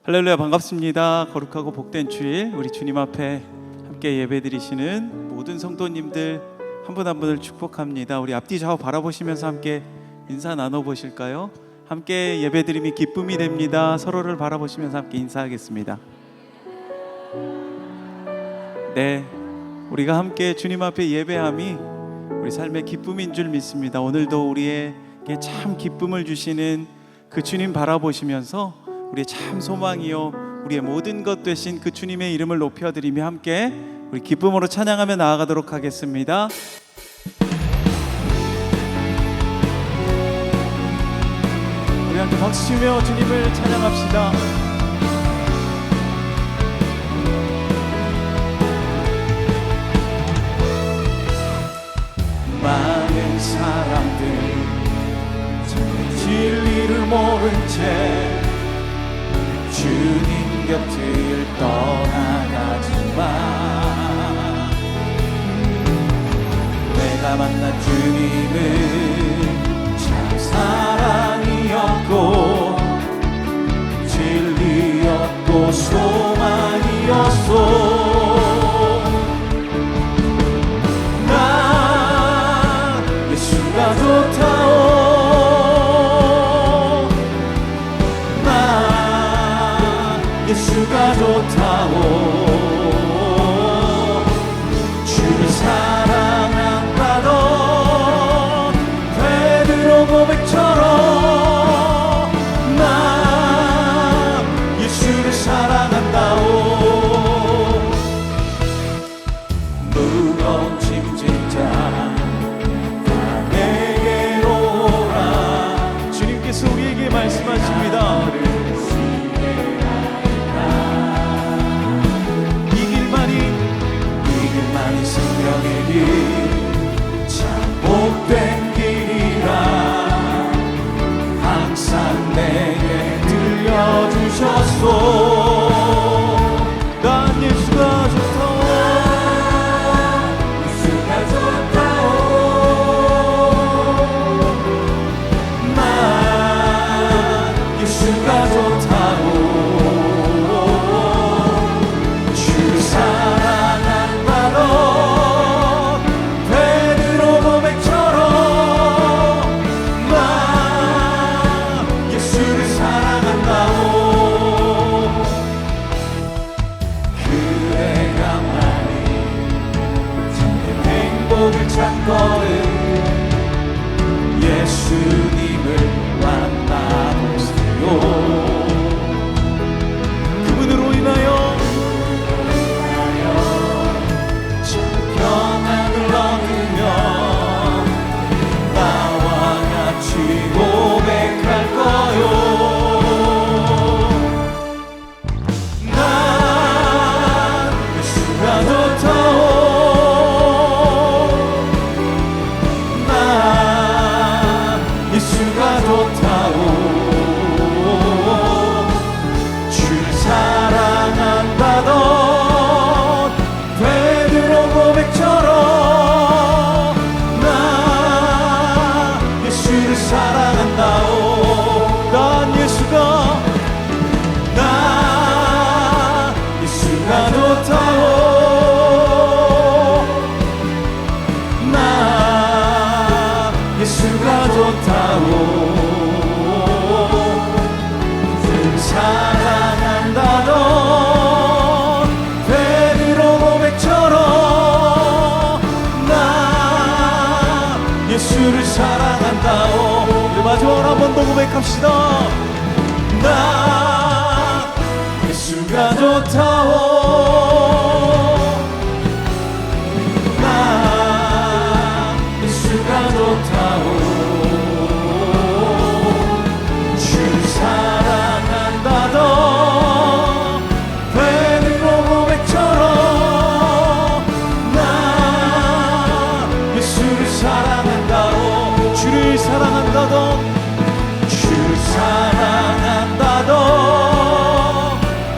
할렐루야, 반갑습니다. 거룩하고 복된 주일 우리 주님 앞에 함께 예배드리시는 모든 성도님들 한 분 한 분을 축복합니다. 우리 앞뒤 좌우 바라보시면서 함께 인사 나눠보실까요? 함께 예배드림이 기쁨이 됩니다. 서로를 바라보시면서 함께 인사하겠습니다. 네, 우리가 함께 주님 앞에 예배함이 우리 삶의 기쁨인 줄 믿습니다. 오늘도 우리에게 참 기쁨을 주시는 그 주님 바라보시면서 우리의 참 소망이요 우리의 모든 것 되신 그 주님의 이름을 높여드리며 함께 우리 기쁨으로 찬양하며 나아가도록 하겠습니다. 우리 함께 박수치며 주님을 찬양합시다. 많은 사람들 진리를 모른 채 주님 곁을 떠나가지만 내가 만난 주님은 참 사랑이었고 진리였고 소망이었소. 난 예수가 좋다오. 예수가 좋다오. 주를 사랑한다던 베드로 고백처럼 난 예수를 사랑한다오. 무거운 짐진 자 다 내게로 오라. 주님께서 우리에게 말씀하십니다. 생명의 길 참 복된 길이라 항상 내게 들려주셨소. 난 예수가 좋다오. 예수가 좋다오. 난 예수가 좋다오. 주를 사랑한다던 예수님을 만나보세요. 그분으로 인하여 참 평안을 얻으며 나와 같이 고백할 거요. 난 예수가 좋다오. 예수가 좋다오. 주를 사랑한다던 베드로 고백처럼 나 예수를 사랑한다오. 난 예수가 좋다오. 나 예수가 좋다오. 주를 사랑한다던 베드로 고백처럼 나 예수를 사랑한다오. 우리 마지막으로 한 번 더 고백합시다. 나 예수가 좋다오. 나 예수가 좋다오. 주를 사랑한다던 베드로 고백처럼 나 예수를 사랑한다오. 주를 사랑한다던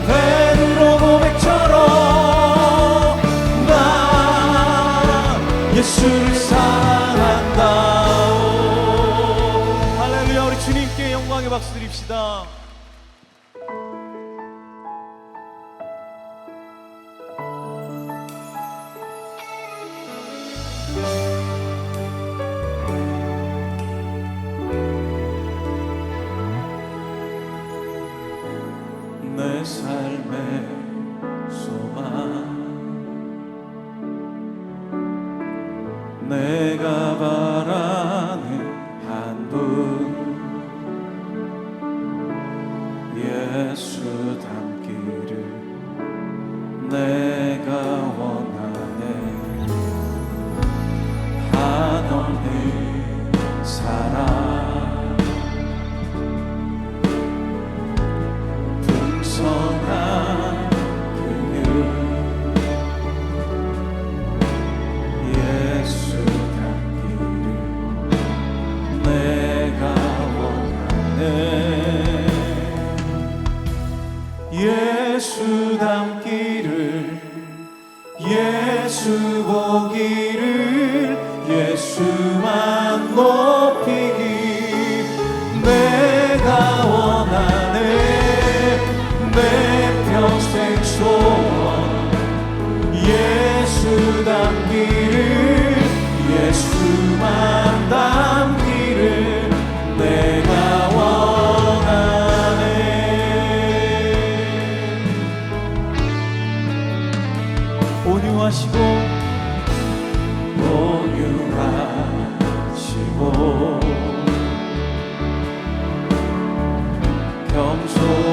베드로 고백처럼 나 예수를 사랑한다오. 할렐루야. 우리 주님께 영광의 박수 드립시다. 내 삶의 소망 내가 바라는 한 분 예수 닮기를 내가 원하네 한없는 사랑 풍성한 그늘 예수 닮기를 내가 원하네 예수 닮기를 예수 보기를 예수만 높이기 내가 원하네 내 평생 소원 예수 닮기를 예수만 닮기를 내가 원하네 온유하시고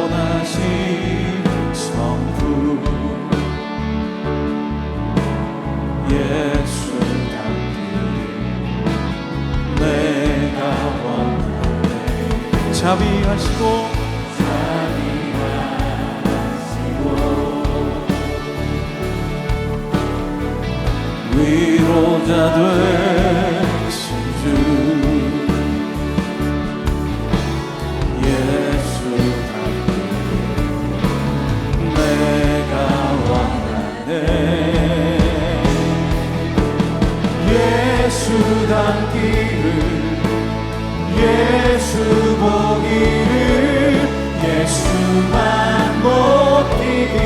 겸손하신 성부 예수 닮기를 내가 원하네 자비하시고 위로자 되신 주 예수 닮기를 내가 원하네 예수 닮기를 예수 보기를 예수만 높이기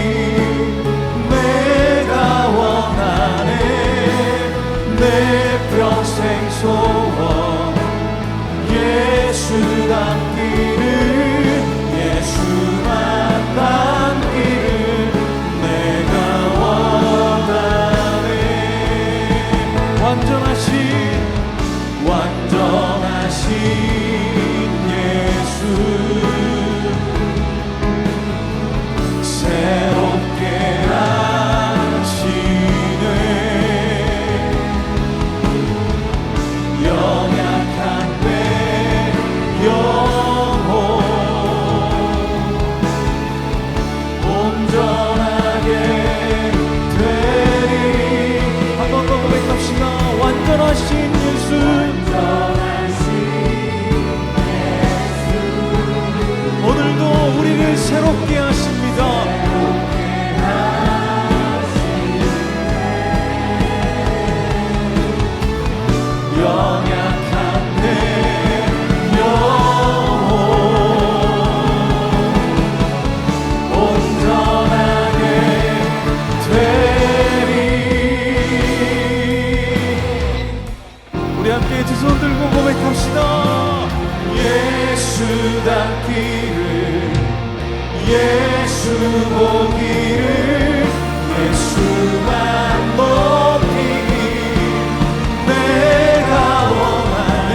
내가 원하네 내 평생 소원 예수 닮기를 예수만 닮기를 내가 원하네 완전하신 예수 새롭게 완전하신 예수 오늘도 우리를 새롭게 하십니다 연약한 내 영혼 온전하게 우리 함께 두 손 들고 고백합시다 예수 닮기를 예수 보기를 예수만 높이기 내가 원하네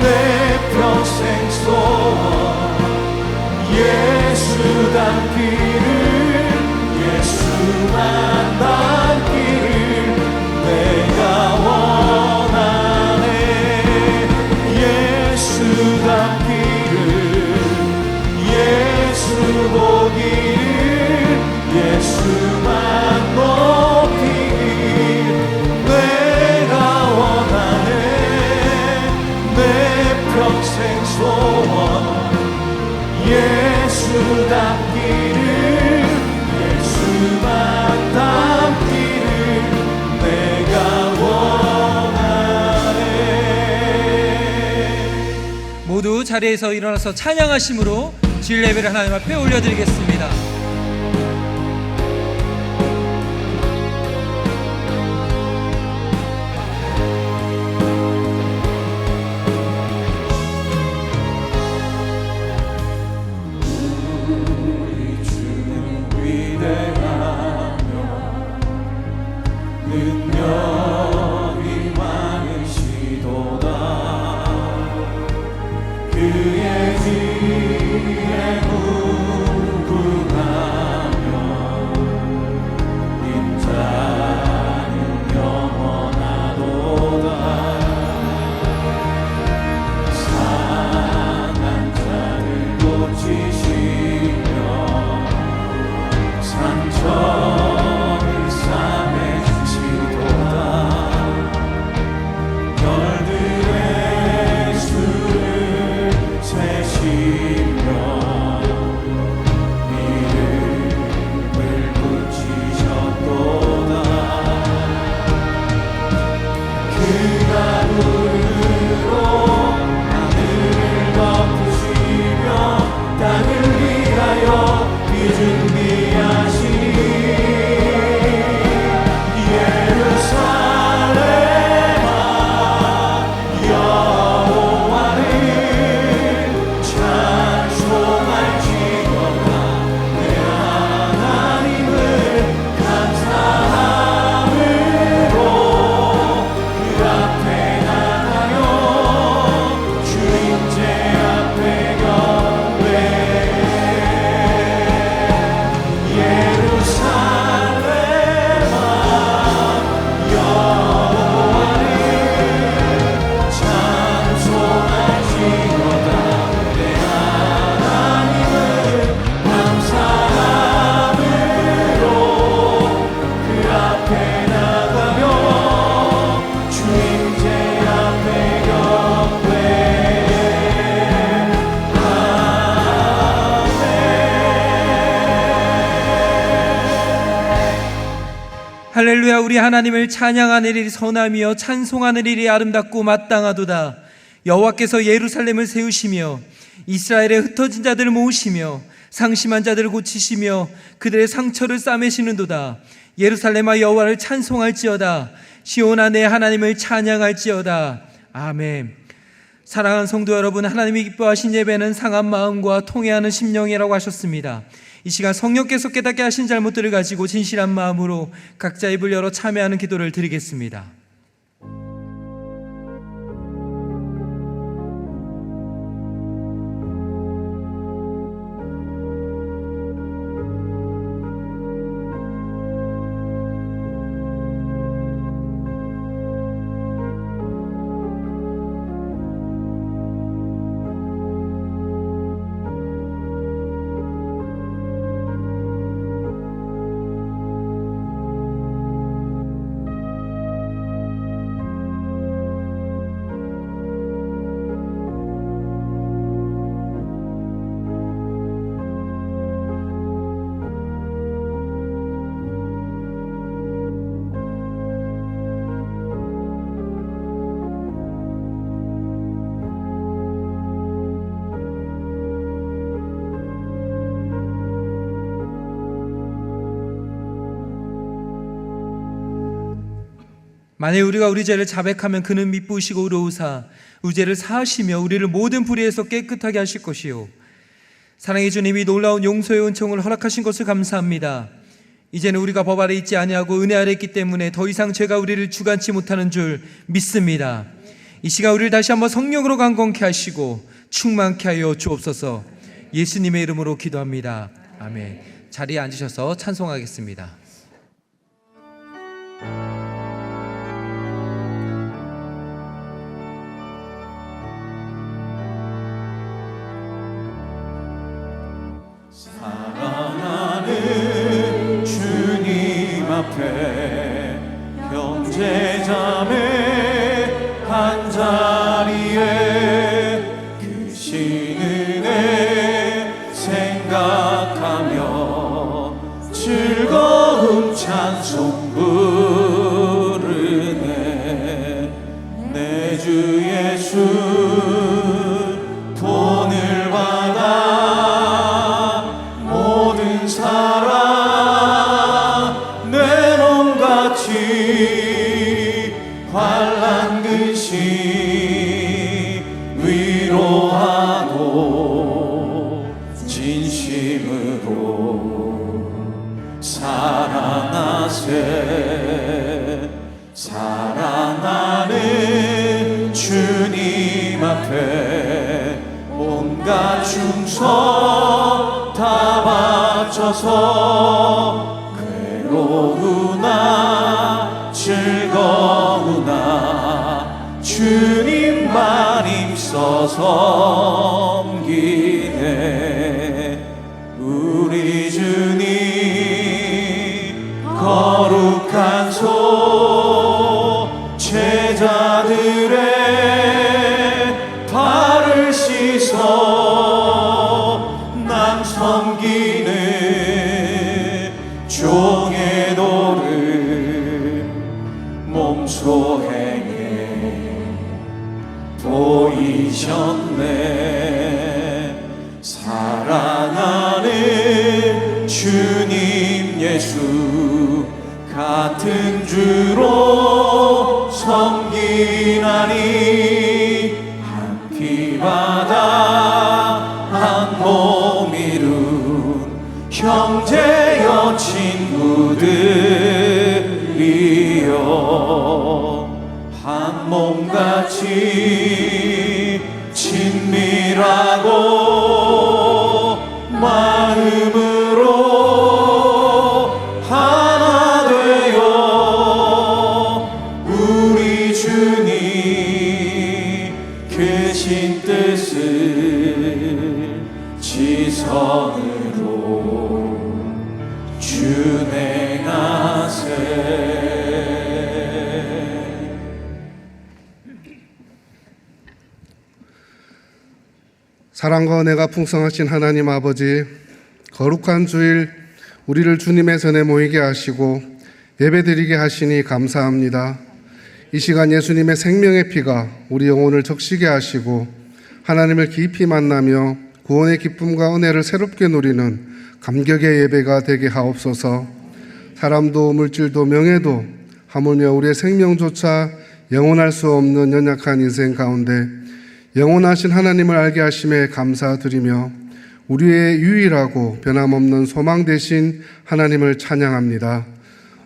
내 평생 소원 예수 닮기를 예수만 닮기를 내가 원하네 예수 닮기를 예수 보기를 예수만 높이길 내가 원하네 내 평생 소원 예수 닮기를 예수만 닮기를 내가 원하네 모두 자리에서 일어나서 찬양하심으로 주일 예배를 하나님 앞에 올려드리겠습니다. 위대하며 능력이 많으시도다. 그의 지혜 무궁하며 인자는 영원하도다. 상한 자를 고치시며 상처를 싸매주시도다. 별들의 수를 세시며 이름을 붙이셨도다. 그가 눈으로 하늘을 덮으시며 땅을 위하여 비 준비하시니 예루살렘아 여호와를 찬송할지어다. 내 하나님을 감사함으로 그 앞에 나가며 주인제 앞에 경배해. 예루살렘아 여호와를 찬송할지어다. 내 하나님을 감사함으로 그 앞에 나가며 주인제 앞에 경배해. 할렐루야. 우리 하나님을 찬양하는 일이 선하며 찬송하는 일이 아름답고 마땅하도다. 여호와께서 예루살렘을 세우시며 이스라엘의 흩어진 자들을 모으시며 상심한 자들을 고치시며 그들의 상처를 싸매시는도다. 예루살렘아 여호와를 찬송할지어다. 시온아 내 하나님을 찬양할지어다. 아멘. 사랑하는 성도 여러분, 하나님이 기뻐하신 예배는 상한 마음과 통회하는 심령이라고 하셨습니다. 이 시간 성령께서 깨닫게 하신 잘못들을 가지고 진실한 마음으로 각자 입을 열어 참여하는 기도를 드리겠습니다. 만일 우리가 우리 죄를 자백하면 그는 미쁘시고 의로우사 우리 죄를 사하시며 우리를 모든 불의에서 깨끗하게 하실 것이요. 사랑의 주님이 놀라운 용서의 은총을 허락하신 것을 감사합니다. 이제는 우리가 법 아래 있지 아니하고 은혜 아래 있기 때문에 더 이상 죄가 우리를 주관치 못하는 줄 믿습니다. 이 시간 우리를 다시 한번 성령으로 강건케 하시고 충만케 하여 주옵소서. 예수님의 이름으로 기도합니다. 아멘. 자리에 앉으셔서 찬송하겠습니다. 사랑하는 주님 앞에 형제자매 한자리에 그 신은혜 생각하며 즐거운 찬송 부르네. 내 주 예수 돈을 받아 모든 사랑 내 몸같이 환난 근심 위로하고 진실 살아나세 사랑하는 주님 앞에 온갖 충성 다 바쳐서 괴로우나 즐거우나 주님만 힘써 섬기네. 우리 주님 거룩한 손 제자들의 발을 씻어 난 섬기는 종의 도를 몸소 행해 보이셨네. 사랑하는 주님 예수 같은 주로 섬기나니 한 피 바다 한 몸 이룬 형제여 친구들이여 한 몸같이 친밀하고 마음으로 하나 되어 우리 주님 크신 뜻을 지성으로 준행하세. 사랑과 은혜가 풍성하신 하나님 아버지, 거룩한 주일 우리를 주님의 전에 모이게 하시고 예배드리게 하시니 감사합니다. 이 시간 예수님의 생명의 피가 우리 영혼을 적시게 하시고 하나님을 깊이 만나며 구원의 기쁨과 은혜를 새롭게 누리는 감격의 예배가 되게 하옵소서. 사람도 물질도 명예도 하물며 우리의 생명조차 영원할 수 없는 연약한 인생 가운데 영원하신 하나님을 알게 하심에 감사드리며 우리의 유일하고 변함없는 소망 되신 하나님을 찬양합니다.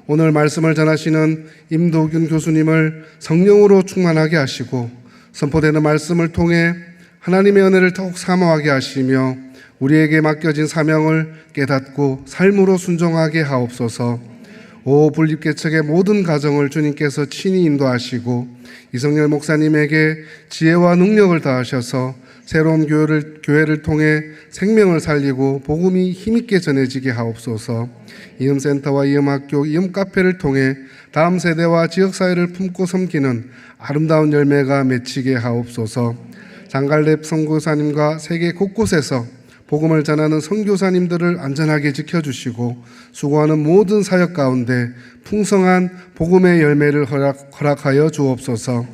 오늘 말씀을 전하시는 임도균 교수님을 성령으로 충만하게 하시고 선포되는 말씀을 통해 하나님의 은혜를 더욱 사모하게 하시며 우리에게 맡겨진 사명을 깨닫고 삶으로 순종하게 하옵소서. 오 분립개척의 모든 가정을 주님께서 친히 인도하시고 이성열 목사님에게 지혜와 능력을 다하셔서 새로운 교회를 통해 생명을 살리고 복음이 힘있게 전해지게 하옵소서. 이음센터와 이음학교, 이음카페를 통해 다음 세대와 지역사회를 품고 섬기는 아름다운 열매가 맺히게 하옵소서. 장갈렙 선교사님과 세계 곳곳에서 복음을 전하는 선교사님들을 안전하게 지켜주시고 수고하는 모든 사역 가운데 풍성한 복음의 열매를 허락하여 주옵소서.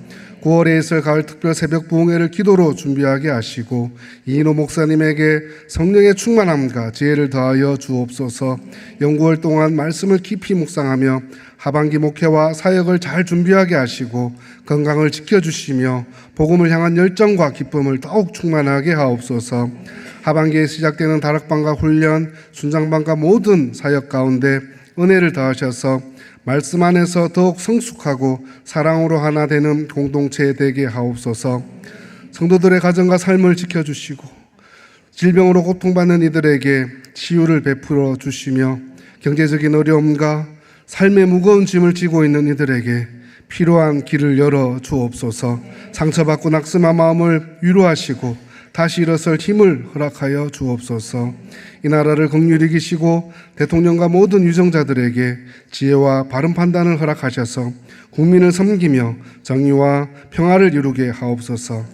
9월에 있을 가을 특별 새벽 부흥회를 기도로 준비하게 하시고 이인호 목사님에게 성령의 충만함과 지혜를 더하여 주옵소서. 연구월 동안 말씀을 깊이 묵상하며 하반기 목회와 사역을 잘 준비하게 하시고 건강을 지켜주시며 복음을 향한 열정과 기쁨을 더욱 충만하게 하옵소서. 하반기에 시작되는 다락방과 훈련, 순장방과 모든 사역 가운데 은혜를 더하셔서 말씀 안에서 더욱 성숙하고 사랑으로 하나 되는 공동체 되게 하옵소서. 성도들의 가정과 삶을 지켜주시고 질병으로 고통받는 이들에게 치유를 베풀어 주시며 경제적인 어려움과 삶의 무거운 짐을 지고 있는 이들에게 필요한 길을 열어 주옵소서. 상처받고 낙심한 마음을 위로하시고 다시 일어설 힘을 허락하여 주옵소서. 이 나라를 긍휼히 여기시고 대통령과 모든 유정자들에게 지혜와 바른 판단을 허락하셔서 국민을 섬기며 정의와 평화를 이루게 하옵소서.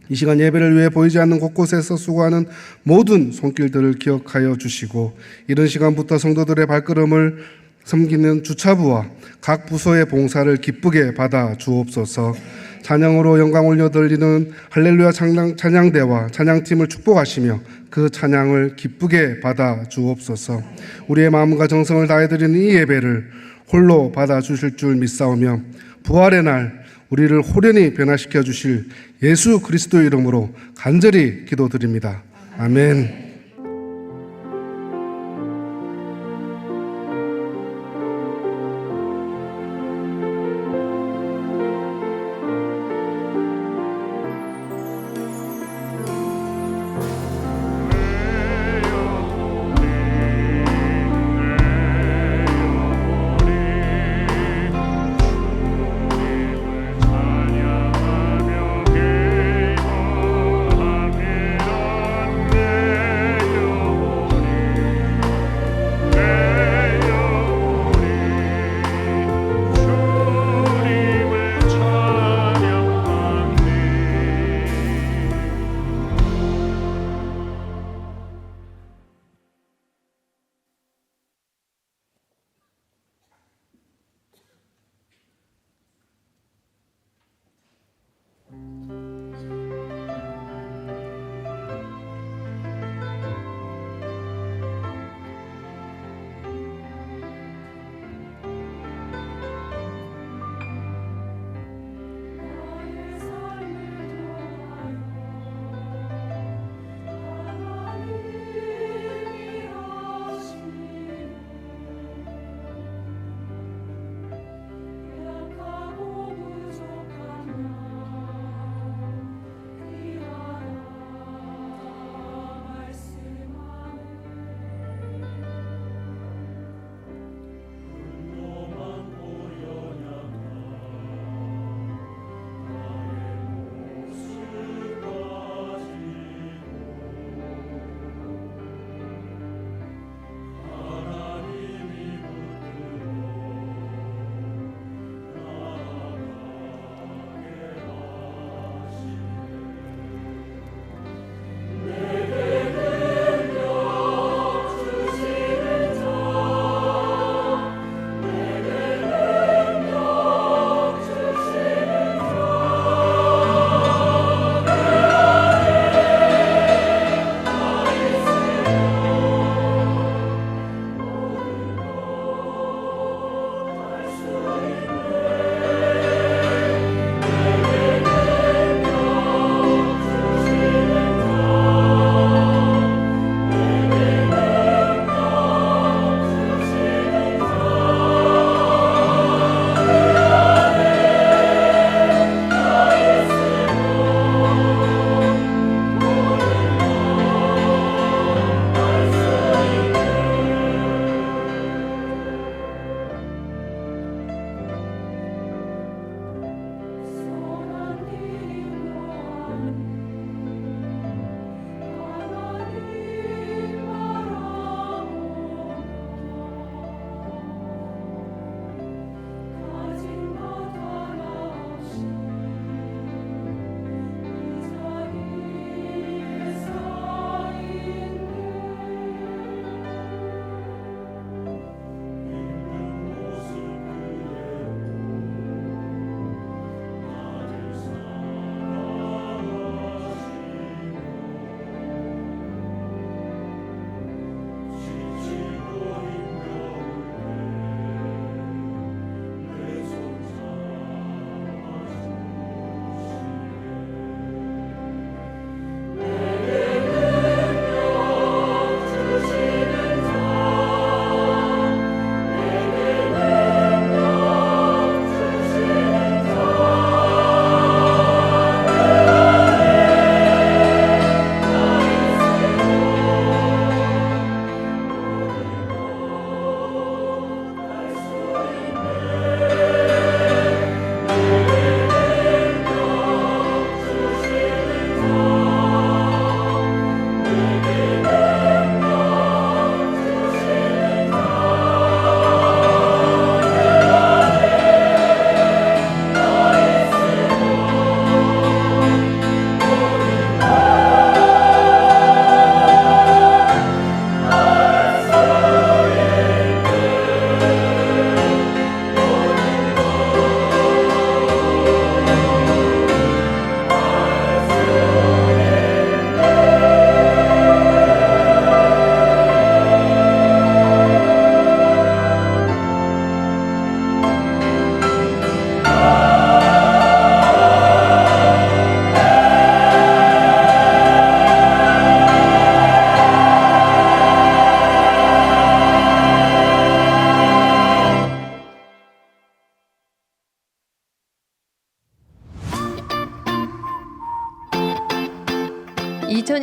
이 시간 예배를 위해 보이지 않는 곳곳에서 수고하는 모든 손길들을 기억하여 주시고 이런 시간부터 성도들의 발걸음을 섬기는 주차부와 각 부서의 봉사를 기쁘게 받아 주옵소서. 찬양으로 영광 올려 들리는 할렐루야 찬양대와 찬양팀을 축복하시며 그 찬양을 기쁘게 받아 주옵소서. 우리의 마음과 정성을 다해드리는 이 예배를 홀로 받아 주실 줄 믿사오며 부활의 날 우리를 호련히 변화시켜 주실 예수 그리스도 이름으로 간절히 기도드립니다. 아멘.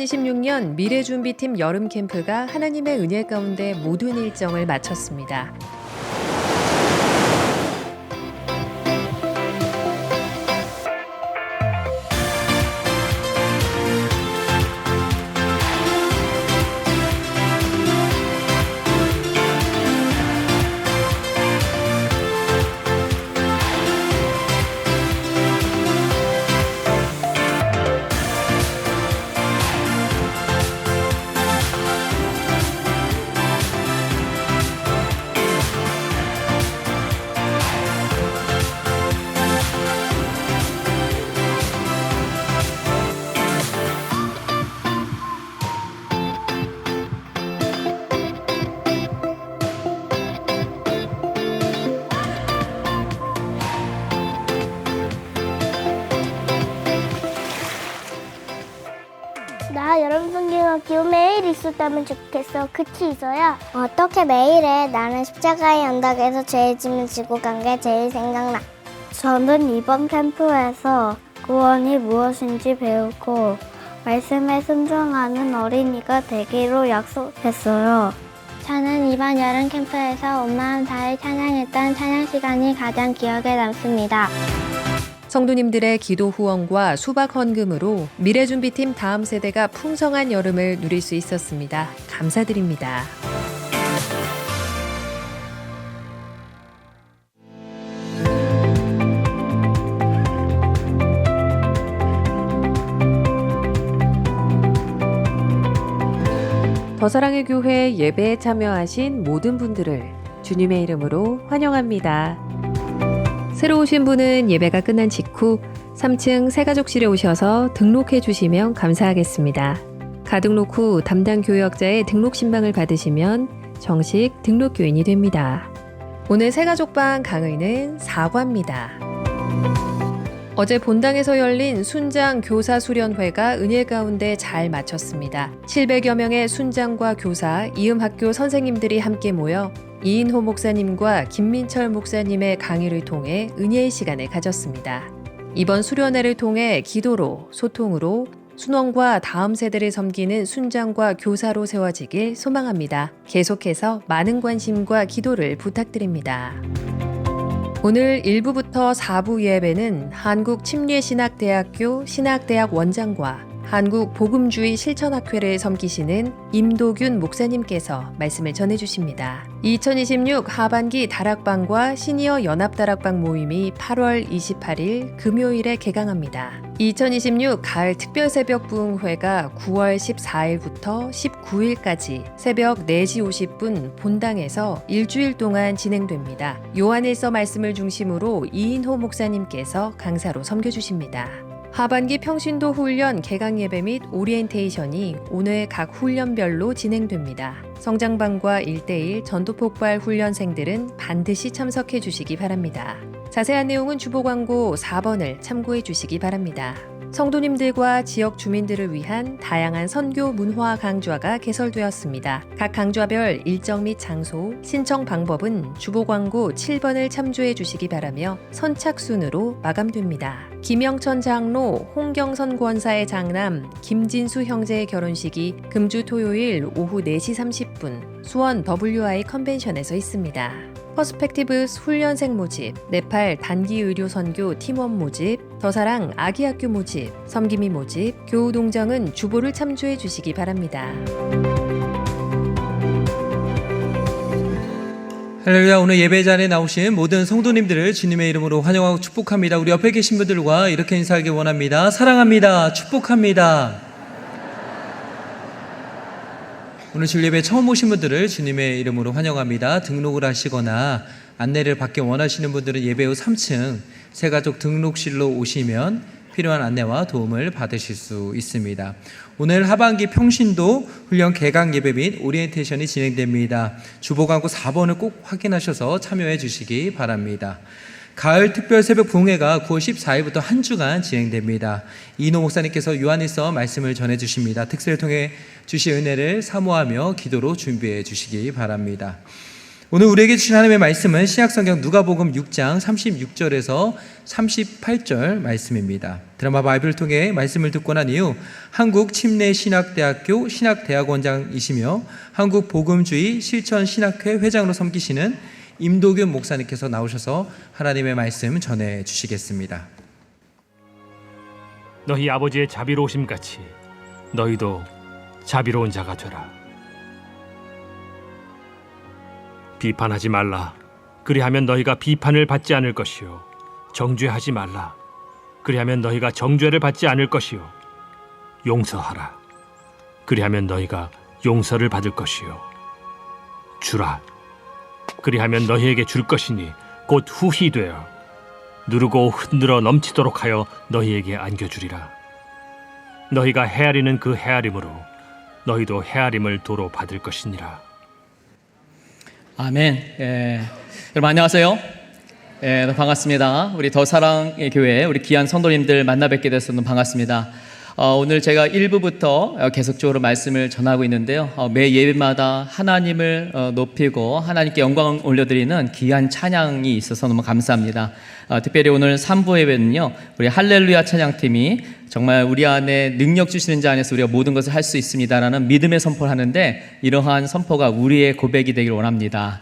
2026년 미래준비팀 여름 캠프가 하나님의 은혜 가운데 모든 일정을 마쳤습니다. 나 여름 성경학교 매일 있었다면 좋겠어. 그치 이서야? 어떻게 매일 해? 나는 십자가의 언덕에서 죄의 짐을 지고 간 게 제일 생각나. 저는 이번 캠프에서 구원이 무엇인지 배우고 말씀에 순종하는 어린이가 되기로 약속했어요. 저는 이번 여름 캠프에서 온 마음 다해 찬양했던 찬양 시간이 가장 기억에 남습니다. 성도님들의 기도 후원과 수박 헌금으로 미래준비팀 다음 세대가 풍성한 여름을 누릴 수 있었습니다. 감사드립니다. 더사랑의 교회 예배에 참여하신 모든 분들을 주님의 이름으로 환영합니다. 새로 오신 분은 예배가 끝난 직후 3층 새가족실에 오셔서 등록해 주시면 감사하겠습니다. 가등록 후 담당 교역자의 등록 신방을 받으시면 정식 등록교인이 됩니다. 오늘 새가족방 강의는 사과입니다. 어제 본당에서 열린 순장 교사 수련회가 은혜 가운데 잘 마쳤습니다. 700여 명의 순장과 교사, 이음학교 선생님들이 함께 모여 이인호 목사님과 김민철 목사님의 강의를 통해 은혜의 시간을 가졌습니다. 이번 수련회를 통해 기도로, 소통으로 순원과 다음 세대를 섬기는 순장과 교사로 세워지길 소망합니다. 계속해서 많은 관심과 기도를 부탁드립니다. 오늘 1부부터 4부 예배는 한국침례신학대학교 신학대학 원장과 한국복음주의 실천학회를 섬기시는 임도균 목사님께서 말씀을 전해주십니다. 2026 하반기 다락방과 시니어 연합다락방 모임이 8월 28일 금요일에 개강합니다. 2026 가을 특별새벽 부흥회가 9월 14일부터 19일까지 새벽 4시 50분 본당에서 일주일 동안 진행됩니다. 요한일서 말씀을 중심으로 이인호 목사님께서 강사로 섬겨주십니다. 하반기 평신도 훈련 개강 예배 및 오리엔테이션이 오늘 각 훈련별로 진행됩니다. 성장반과 1대1 전도폭발 훈련생들은 반드시 참석해 주시기 바랍니다. 자세한 내용은 주보 광고 4번을 참고해 주시기 바랍니다. 성도님들과 지역 주민들을 위한 다양한 선교 문화 강좌가 개설되었습니다. 각 강좌별 일정 및 장소, 신청 방법은 주보 광고 7번을 참조해 주시기 바라며 선착순으로 마감됩니다. 김영천 장로, 홍경선 권사의 장남, 김진수 형제의 결혼식이 금주 토요일 오후 4시 30분 수원 WI 컨벤션에서 있습니다. 퍼스펙티브스 훈련생 모집, 네팔 단기 의료 선교 팀원 모집, 더사랑 아기학교 모집, 섬기미 모집, 교우 동정은 주보를 참조해 주시기 바랍니다. 할렐루야. 오늘 예배 자리에 나오신 모든 성도님들을 주님의 이름으로 환영하고 축복합니다. 우리 옆에 계신 분들과 이렇게 인사하기 원합니다. 사랑합니다. 축복합니다. 오늘 주일 예배 처음 오신 분들을 주님의 이름으로 환영합니다. 등록을 하시거나 안내를 받기 원하시는 분들은 예배 후 3층 새가족 등록실로 오시면 필요한 안내와 도움을 받으실 수 있습니다. 오늘 하반기 평신도 훈련 개강 예배 및 오리엔테이션이 진행됩니다. 주보 광고 4번을 꼭 확인하셔서 참여해 주시기 바랍니다. 가을 특별 새벽 부흥회가 9월 14일부터 한 주간 진행됩니다. 이인호 목사님께서 요한일서 말씀을 전해 주십니다. 특세를 통해 주실 은혜를 사모하며 기도로 준비해 주시기 바랍니다. 오늘 우리에게 주신 하나님의 말씀은 신약성경 누가복음 6장 36절에서 38절 말씀입니다. 드라마 바이블을 통해 말씀을 듣고 난 이후 한국침례신학대학교 신학대학원장이시며 한국복음주의 실천신학회 회장으로 섬기시는 임도균 목사님께서 나오셔서 하나님의 말씀 전해 주시겠습니다. 너희 아버지의 자비로우심같이 너희도 자비로운 자가 되라. 비판하지 말라. 그리하면 너희가 비판을 받지 않을 것이요. 정죄하지 말라. 그리하면 너희가 정죄를 받지 않을 것이요. 용서하라. 그리하면 너희가 용서를 받을 것이요. 주라. 그리하면 너희에게 줄 것이니 곧 후히 되어 누르고 흔들어 넘치도록 하여 너희에게 안겨주리라. 너희가 헤아리는 그 헤아림으로 너희도 헤아림을 도로 받을 것이니라. 아멘. 여러분 안녕하세요. 반갑습니다. 우리 더사랑의 교회 우리 귀한 성도님들 만나 뵙게 돼서 너무 반갑습니다. 오늘 제가 1부부터 계속적으로 말씀을 전하고 있는데요. 매 예배마다 하나님을 높이고 하나님께 영광을 올려드리는 귀한 찬양이 있어서 너무 감사합니다. 특별히 오늘 3부 예배는요, 우리 할렐루야 찬양팀이 정말 우리 안에 능력 주시는 자 안에서 우리가 모든 것을 할 수 있습니다라는 믿음의 선포를 하는데, 이러한 선포가 우리의 고백이 되길 원합니다.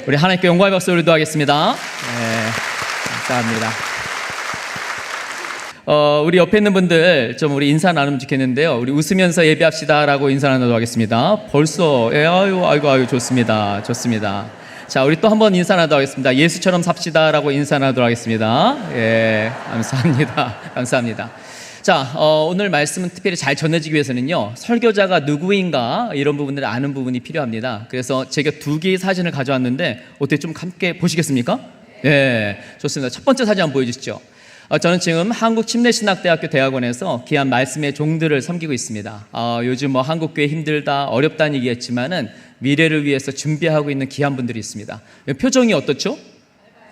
우리 하나님께 영광의 박수를 기도하겠습니다. 감사합니다. 우리 옆에 있는 분들 좀 우리 인사 나누면 좋겠는데요. 우리 웃으면서 예배합시다라고 인사 나누도록 하겠습니다. 벌써 아이고 좋습니다. 좋습니다. 자, 우리 또 한번 인사 나누도록 하겠습니다. 예수처럼 삽시다라고 인사 나누도록 하겠습니다. 감사합니다. 감사합니다. 자, 오늘 말씀은 특별히 잘 전해지기 위해서는요, 설교자가 누구인가 이런 부분들을 아는 부분이 필요합니다. 그래서 제가 2개의 사진을 가져왔는데 어떻게 좀 함께 보시겠습니까? 좋습니다. 첫 번째 사진 한번 보여주시죠. 저는 지금 한국침례신학대학교 대학원에서 귀한 말씀의 종들을 섬기고 있습니다. 요즘 뭐 한국교회 힘들다, 어렵다는 얘기했지만은 미래를 위해서 준비하고 있는 귀한 분들이 있습니다. 표정이 어떻죠?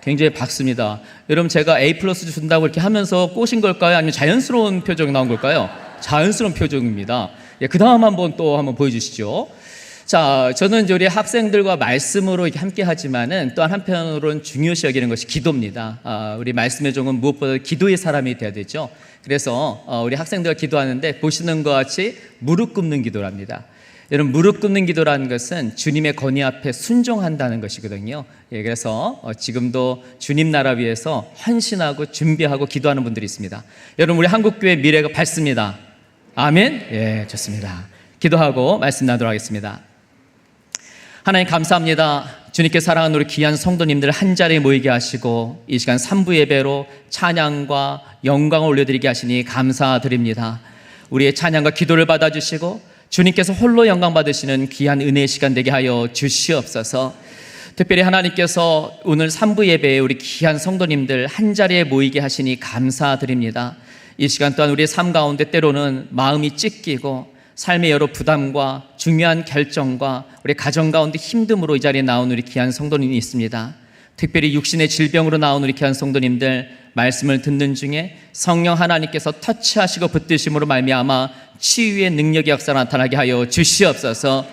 굉장히 밝습니다. 여러분, 제가 A+ 준다고 이렇게 하면서 꼬신 걸까요? 아니면 자연스러운 표정이 나온 걸까요? 자연스러운 표정입니다. 그 다음 한번 보여주시죠. 자, 저는 우리 학생들과 말씀으로 이렇게 함께 하지만은 또한 한편으로는 중요시 여기는 것이 기도입니다. 우리 말씀의 종은 무엇보다 기도의 사람이 돼야 되죠. 그래서 우리 학생들과 기도하는데 보시는 것 같이 무릎 꿇는 기도랍니다. 여러분, 무릎 꿇는 기도라는 것은 주님의 권위 앞에 순종한다는 것이거든요. 그래서 지금도 주님 나라 위해서 헌신하고 준비하고 기도하는 분들이 있습니다. 여러분, 우리 한국교회 미래가 밝습니다. 아멘? 좋습니다. 기도하고 말씀 나누도록 하겠습니다. 하나님 감사합니다. 주님께 사랑하는 우리 귀한 성도님들 한 자리에 모이게 하시고 이 시간 3부 예배로 찬양과 영광을 올려드리게 하시니 감사드립니다. 우리의 찬양과 기도를 받아주시고 주님께서 홀로 영광 받으시는 귀한 은혜의 시간 되게 하여 주시옵소서. 특별히 하나님께서 오늘 3부 예배에 우리 귀한 성도님들 한 자리에 모이게 하시니 감사드립니다. 이 시간 또한 우리의 삶 가운데 때로는 마음이 찢기고 삶의 여러 부담과 중요한 결정과 우리 가정 가운데 힘듦으로 이 자리에 나온 우리 귀한 성도님이 있습니다. 특별히 육신의 질병으로 나온 우리 귀한 성도님들 말씀을 듣는 중에 성령 하나님께서 터치하시고 붙드심으로 말미암아 치유의 능력의 역사 나타나게 하여 주시옵소서.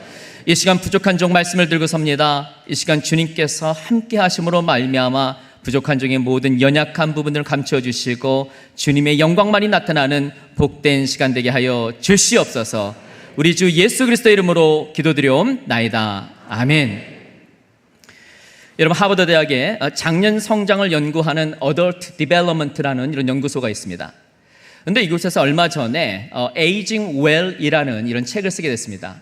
이 시간 부족한 종 말씀을 들고 섭니다. 이 시간 주님께서 함께 하심으로 말미암아 부족한 종의 모든 연약한 부분을 감추어 주시고 주님의 영광만이 나타나는 복된 시간 되게 하여 주시옵소서. 우리 주 예수 그리스도의 이름으로 기도드리옵나이다. 아멘. 여러분, 하버드 대학에 장년 성장을 연구하는 Adult Development라는 이런 연구소가 있습니다. 그런데 이곳에서 얼마 전에 Aging Well이라는 이런 책을 쓰게 됐습니다.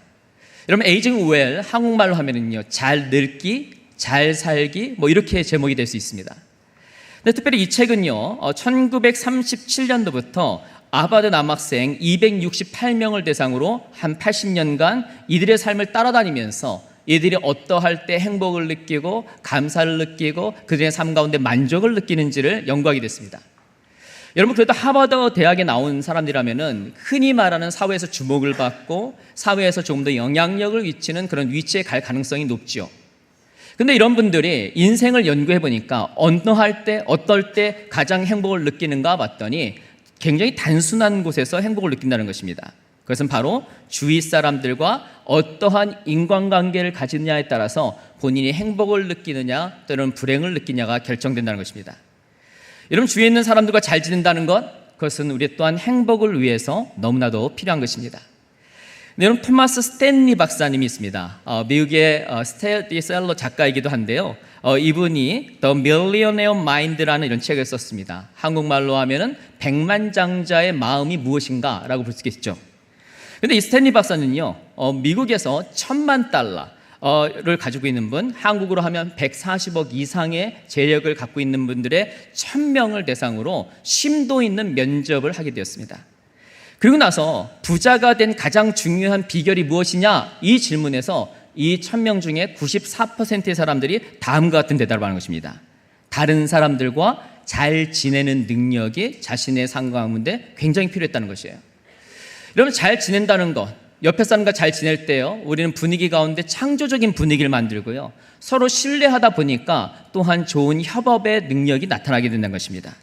여러분, Aging Well 한국말로 하면은요, 잘 늙기, 잘 살기, 뭐 이렇게 제목이 될 수 있습니다. 근데 특별히 이 책은요, 1937년도부터 하버드 남학생 268명을 대상으로 한 80년간 이들의 삶을 따라다니면서 이들이 어떠할 때 행복을 느끼고 감사를 느끼고 그들의 삶 가운데 만족을 느끼는지를 연구하게 됐습니다. 여러분, 그래도 하버드 대학에 나온 사람들이라면은 흔히 말하는 사회에서 주목을 받고 사회에서 조금 더 영향력을 미치는 그런 위치에 갈 가능성이 높죠. 근데 이런 분들이 인생을 연구해 보니까 어느 할 때, 어떨 때 가장 행복을 느끼는가 봤더니 굉장히 단순한 곳에서 행복을 느낀다는 것입니다. 그것은 바로 주위 사람들과 어떠한 인간관계를 가지느냐에 따라서 본인이 행복을 느끼느냐 또는 불행을 느끼냐가 결정된다는 것입니다. 여러분, 주위에 있는 사람들과 잘 지낸다는 것, 그것은 우리 또한 행복을 위해서 너무나도 필요한 것입니다. 여러분, 토마스 스탠리 박사님이 있습니다. 미국의 스테디셀러 작가이기도 한데요. 이분이 The Millionaire Mind라는 이런 책을 썼습니다. 한국말로 하면은 백만장자의 마음이 무엇인가라고 볼 수 있겠죠. 근데 이 스탠리 박사는요, 미국에서 $10,000,000를 가지고 있는 분, 한국으로 하면 140억 이상의 재력을 갖고 있는 분들의 1000명을 대상으로 심도 있는 면접을 하게 되었습니다. 그리고 나서 부자가 된 가장 중요한 비결이 무엇이냐? 이 질문에서 이 1000명 중에 94%의 사람들이 다음과 같은 대답을 하는 것입니다. 다른 사람들과 잘 지내는 능력이 자신의 삶 가운데 굉장히 필요했다는 것이에요. 여러분, 잘 지낸다는 것, 옆에 사람과 잘 지낼 때요, 우리는 분위기 가운데 창조적인 분위기를 만들고요, 서로 신뢰하다 보니까 또한 좋은 협업의 능력이 나타나게 된다는 것입니다.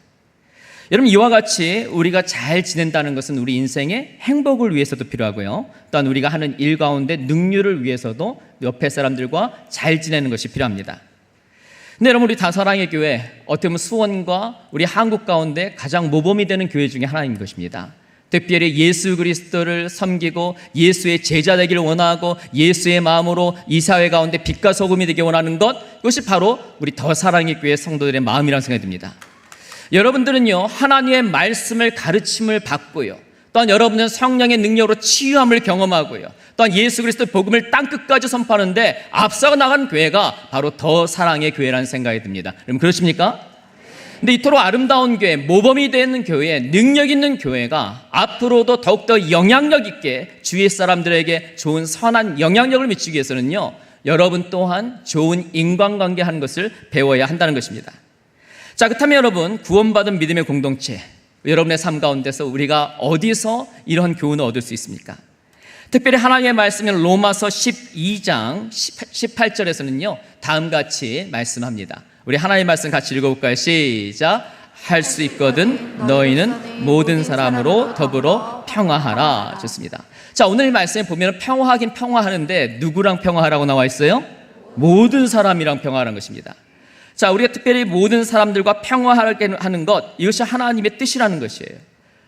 여러분, 이와 같이 우리가 잘 지낸다는 것은 우리 인생의 행복을 위해서도 필요하고요, 또한 우리가 하는 일 가운데 능률을 위해서도 옆에 사람들과 잘 지내는 것이 필요합니다. 근데 여러분, 우리 다사랑의 교회, 어떻게 보면 수원과 우리 한국 가운데 가장 모범이 되는 교회 중에 하나인 것입니다. 특별히 예수 그리스도를 섬기고 예수의 제자 되기를 원하고 예수의 마음으로 이 사회 가운데 빛과 소금이 되기 원하는 것, 이것이 바로 우리 더 사랑의 교회 성도들의 마음이라는 생각이 듭니다. 여러분들은요, 하나님의 말씀을 가르침을 받고요, 또한 여러분은 성령의 능력으로 치유함을 경험하고요, 또한 예수 그리스도의 복음을 땅끝까지 선포하는데 앞서 나간 교회가 바로 더 사랑의 교회라는 생각이 듭니다. 여러분, 그렇습니까? 근데 이토록 아름다운 교회, 모범이 되는 교회, 능력 있는 교회가 앞으로도 더욱더 영향력 있게 주위 사람들에게 좋은 선한 영향력을 미치기 위해서는요, 여러분 또한 좋은 인간관계 하는 것을 배워야 한다는 것입니다. 자, 그렇다면 여러분, 구원받은 믿음의 공동체, 여러분의 삶 가운데서 우리가 어디서 이러한 교훈을 얻을 수 있습니까? 특별히 하나님의 말씀인 로마서 12장 18절에서는요 다음과 같이 말씀합니다. 우리 하나님의 말씀 같이 읽어볼까요? 시작. 할 수 있거든 너희는 모든 사람으로 더불어 평화하라. 좋습니다. 자, 오늘 말씀에 보면 평화하긴 평화하는데 누구랑 평화하라고 나와 있어요? 모든 사람이랑 평화하는 것입니다. 자, 우리가 특별히 모든 사람들과 평화하게 하는 것, 이것이 하나님의 뜻이라는 것이에요.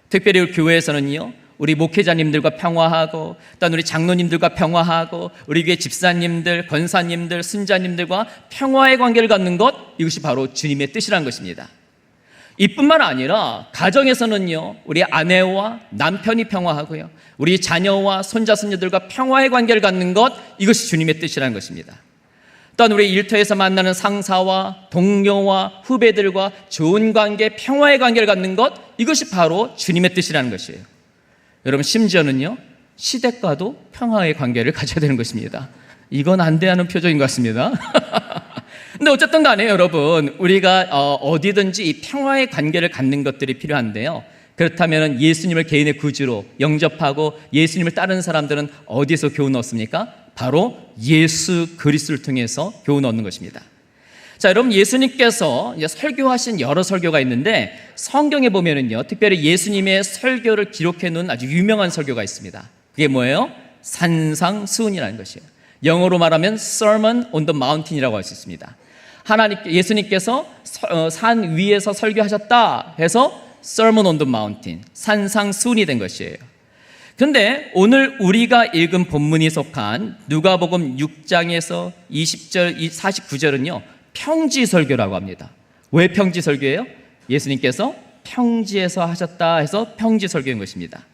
특별히 우리 교회에서는요, 우리 목회자님들과 평화하고, 또한 우리 장로님들과 평화하고, 우리 교회 집사님들, 권사님들, 순자님들과 평화의 관계를 갖는 것, 이것이 바로 주님의 뜻이라는 것입니다. 이뿐만 아니라 가정에서는요, 우리 아내와 남편이 평화하고요, 우리 자녀와 손자 손녀들과 평화의 관계를 갖는 것, 이것이 주님의 뜻이라는 것입니다. 또한 우리 일터에서 만나는 상사와 동료와 후배들과 좋은 관계, 평화의 관계를 갖는 것, 이것이 바로 주님의 뜻이라는 것이에요. 여러분, 심지어는요, 시댁과도 평화의 관계를 가져야 되는 것입니다. 이건 안 돼 하는 표정인 것 같습니다. 근데 어쨌든 간에 여러분, 우리가 어디든지 이 평화의 관계를 갖는 것들이 필요한데요, 그렇다면 예수님을 개인의 구주로 영접하고 예수님을 따르는 사람들은 어디서 교훈 얻습니까? 바로 예수 그리스도를 통해서 교훈 얻는 것입니다. 자, 여러분, 예수님께서 설교하신 여러 설교가 있는데 성경에 보면은요, 특별히 예수님의 설교를 기록해 놓은 아주 유명한 설교가 있습니다. 그게 뭐예요? 산상수훈이라는 것이에요. 영어로 말하면 Sermon on the Mountain이라고 할 수 있습니다. 예수님께서 산 위에서 설교하셨다 해서 Sermon on the Mountain, 산상수훈이 된 것이에요. 그런데 오늘 우리가 읽은 본문이 속한 누가복음 6장에서 20절, 49절은요 평지설교라고 합니다. 왜 평지설교예요? 예수님께서 평지에서 하셨다 해서 평지설교인 것입니다.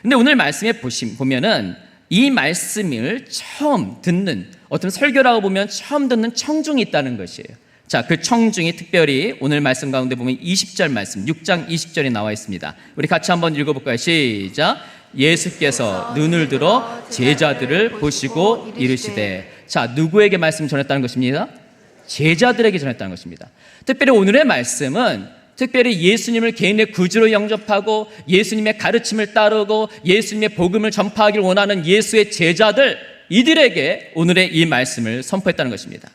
근데 오늘 말씀에 보면은 이 말씀을 처음 듣는, 어떤 설교라고 보면 처음 듣는 청중이 있다는 것이에요. 자, 그 청중이 특별히 오늘 말씀 가운데 보면 20절 말씀, 6장 20절에 나와 있습니다. 우리 같이 한번 읽어볼까요? 시작. 예수께서 눈을 들어 제자들을 보시고 이르시되. 자, 누구에게 말씀 전했다는 것입니다? 제자들에게 전했다는 것입니다. 특별히 오늘의 말씀은 특별히 예수님을 개인의 구주로 영접하고 예수님의 가르침을 따르고 예수님의 복음을 전파하길 원하는 예수의 제자들, 이들에게 오늘의 이 말씀을 선포했다는 것입니다.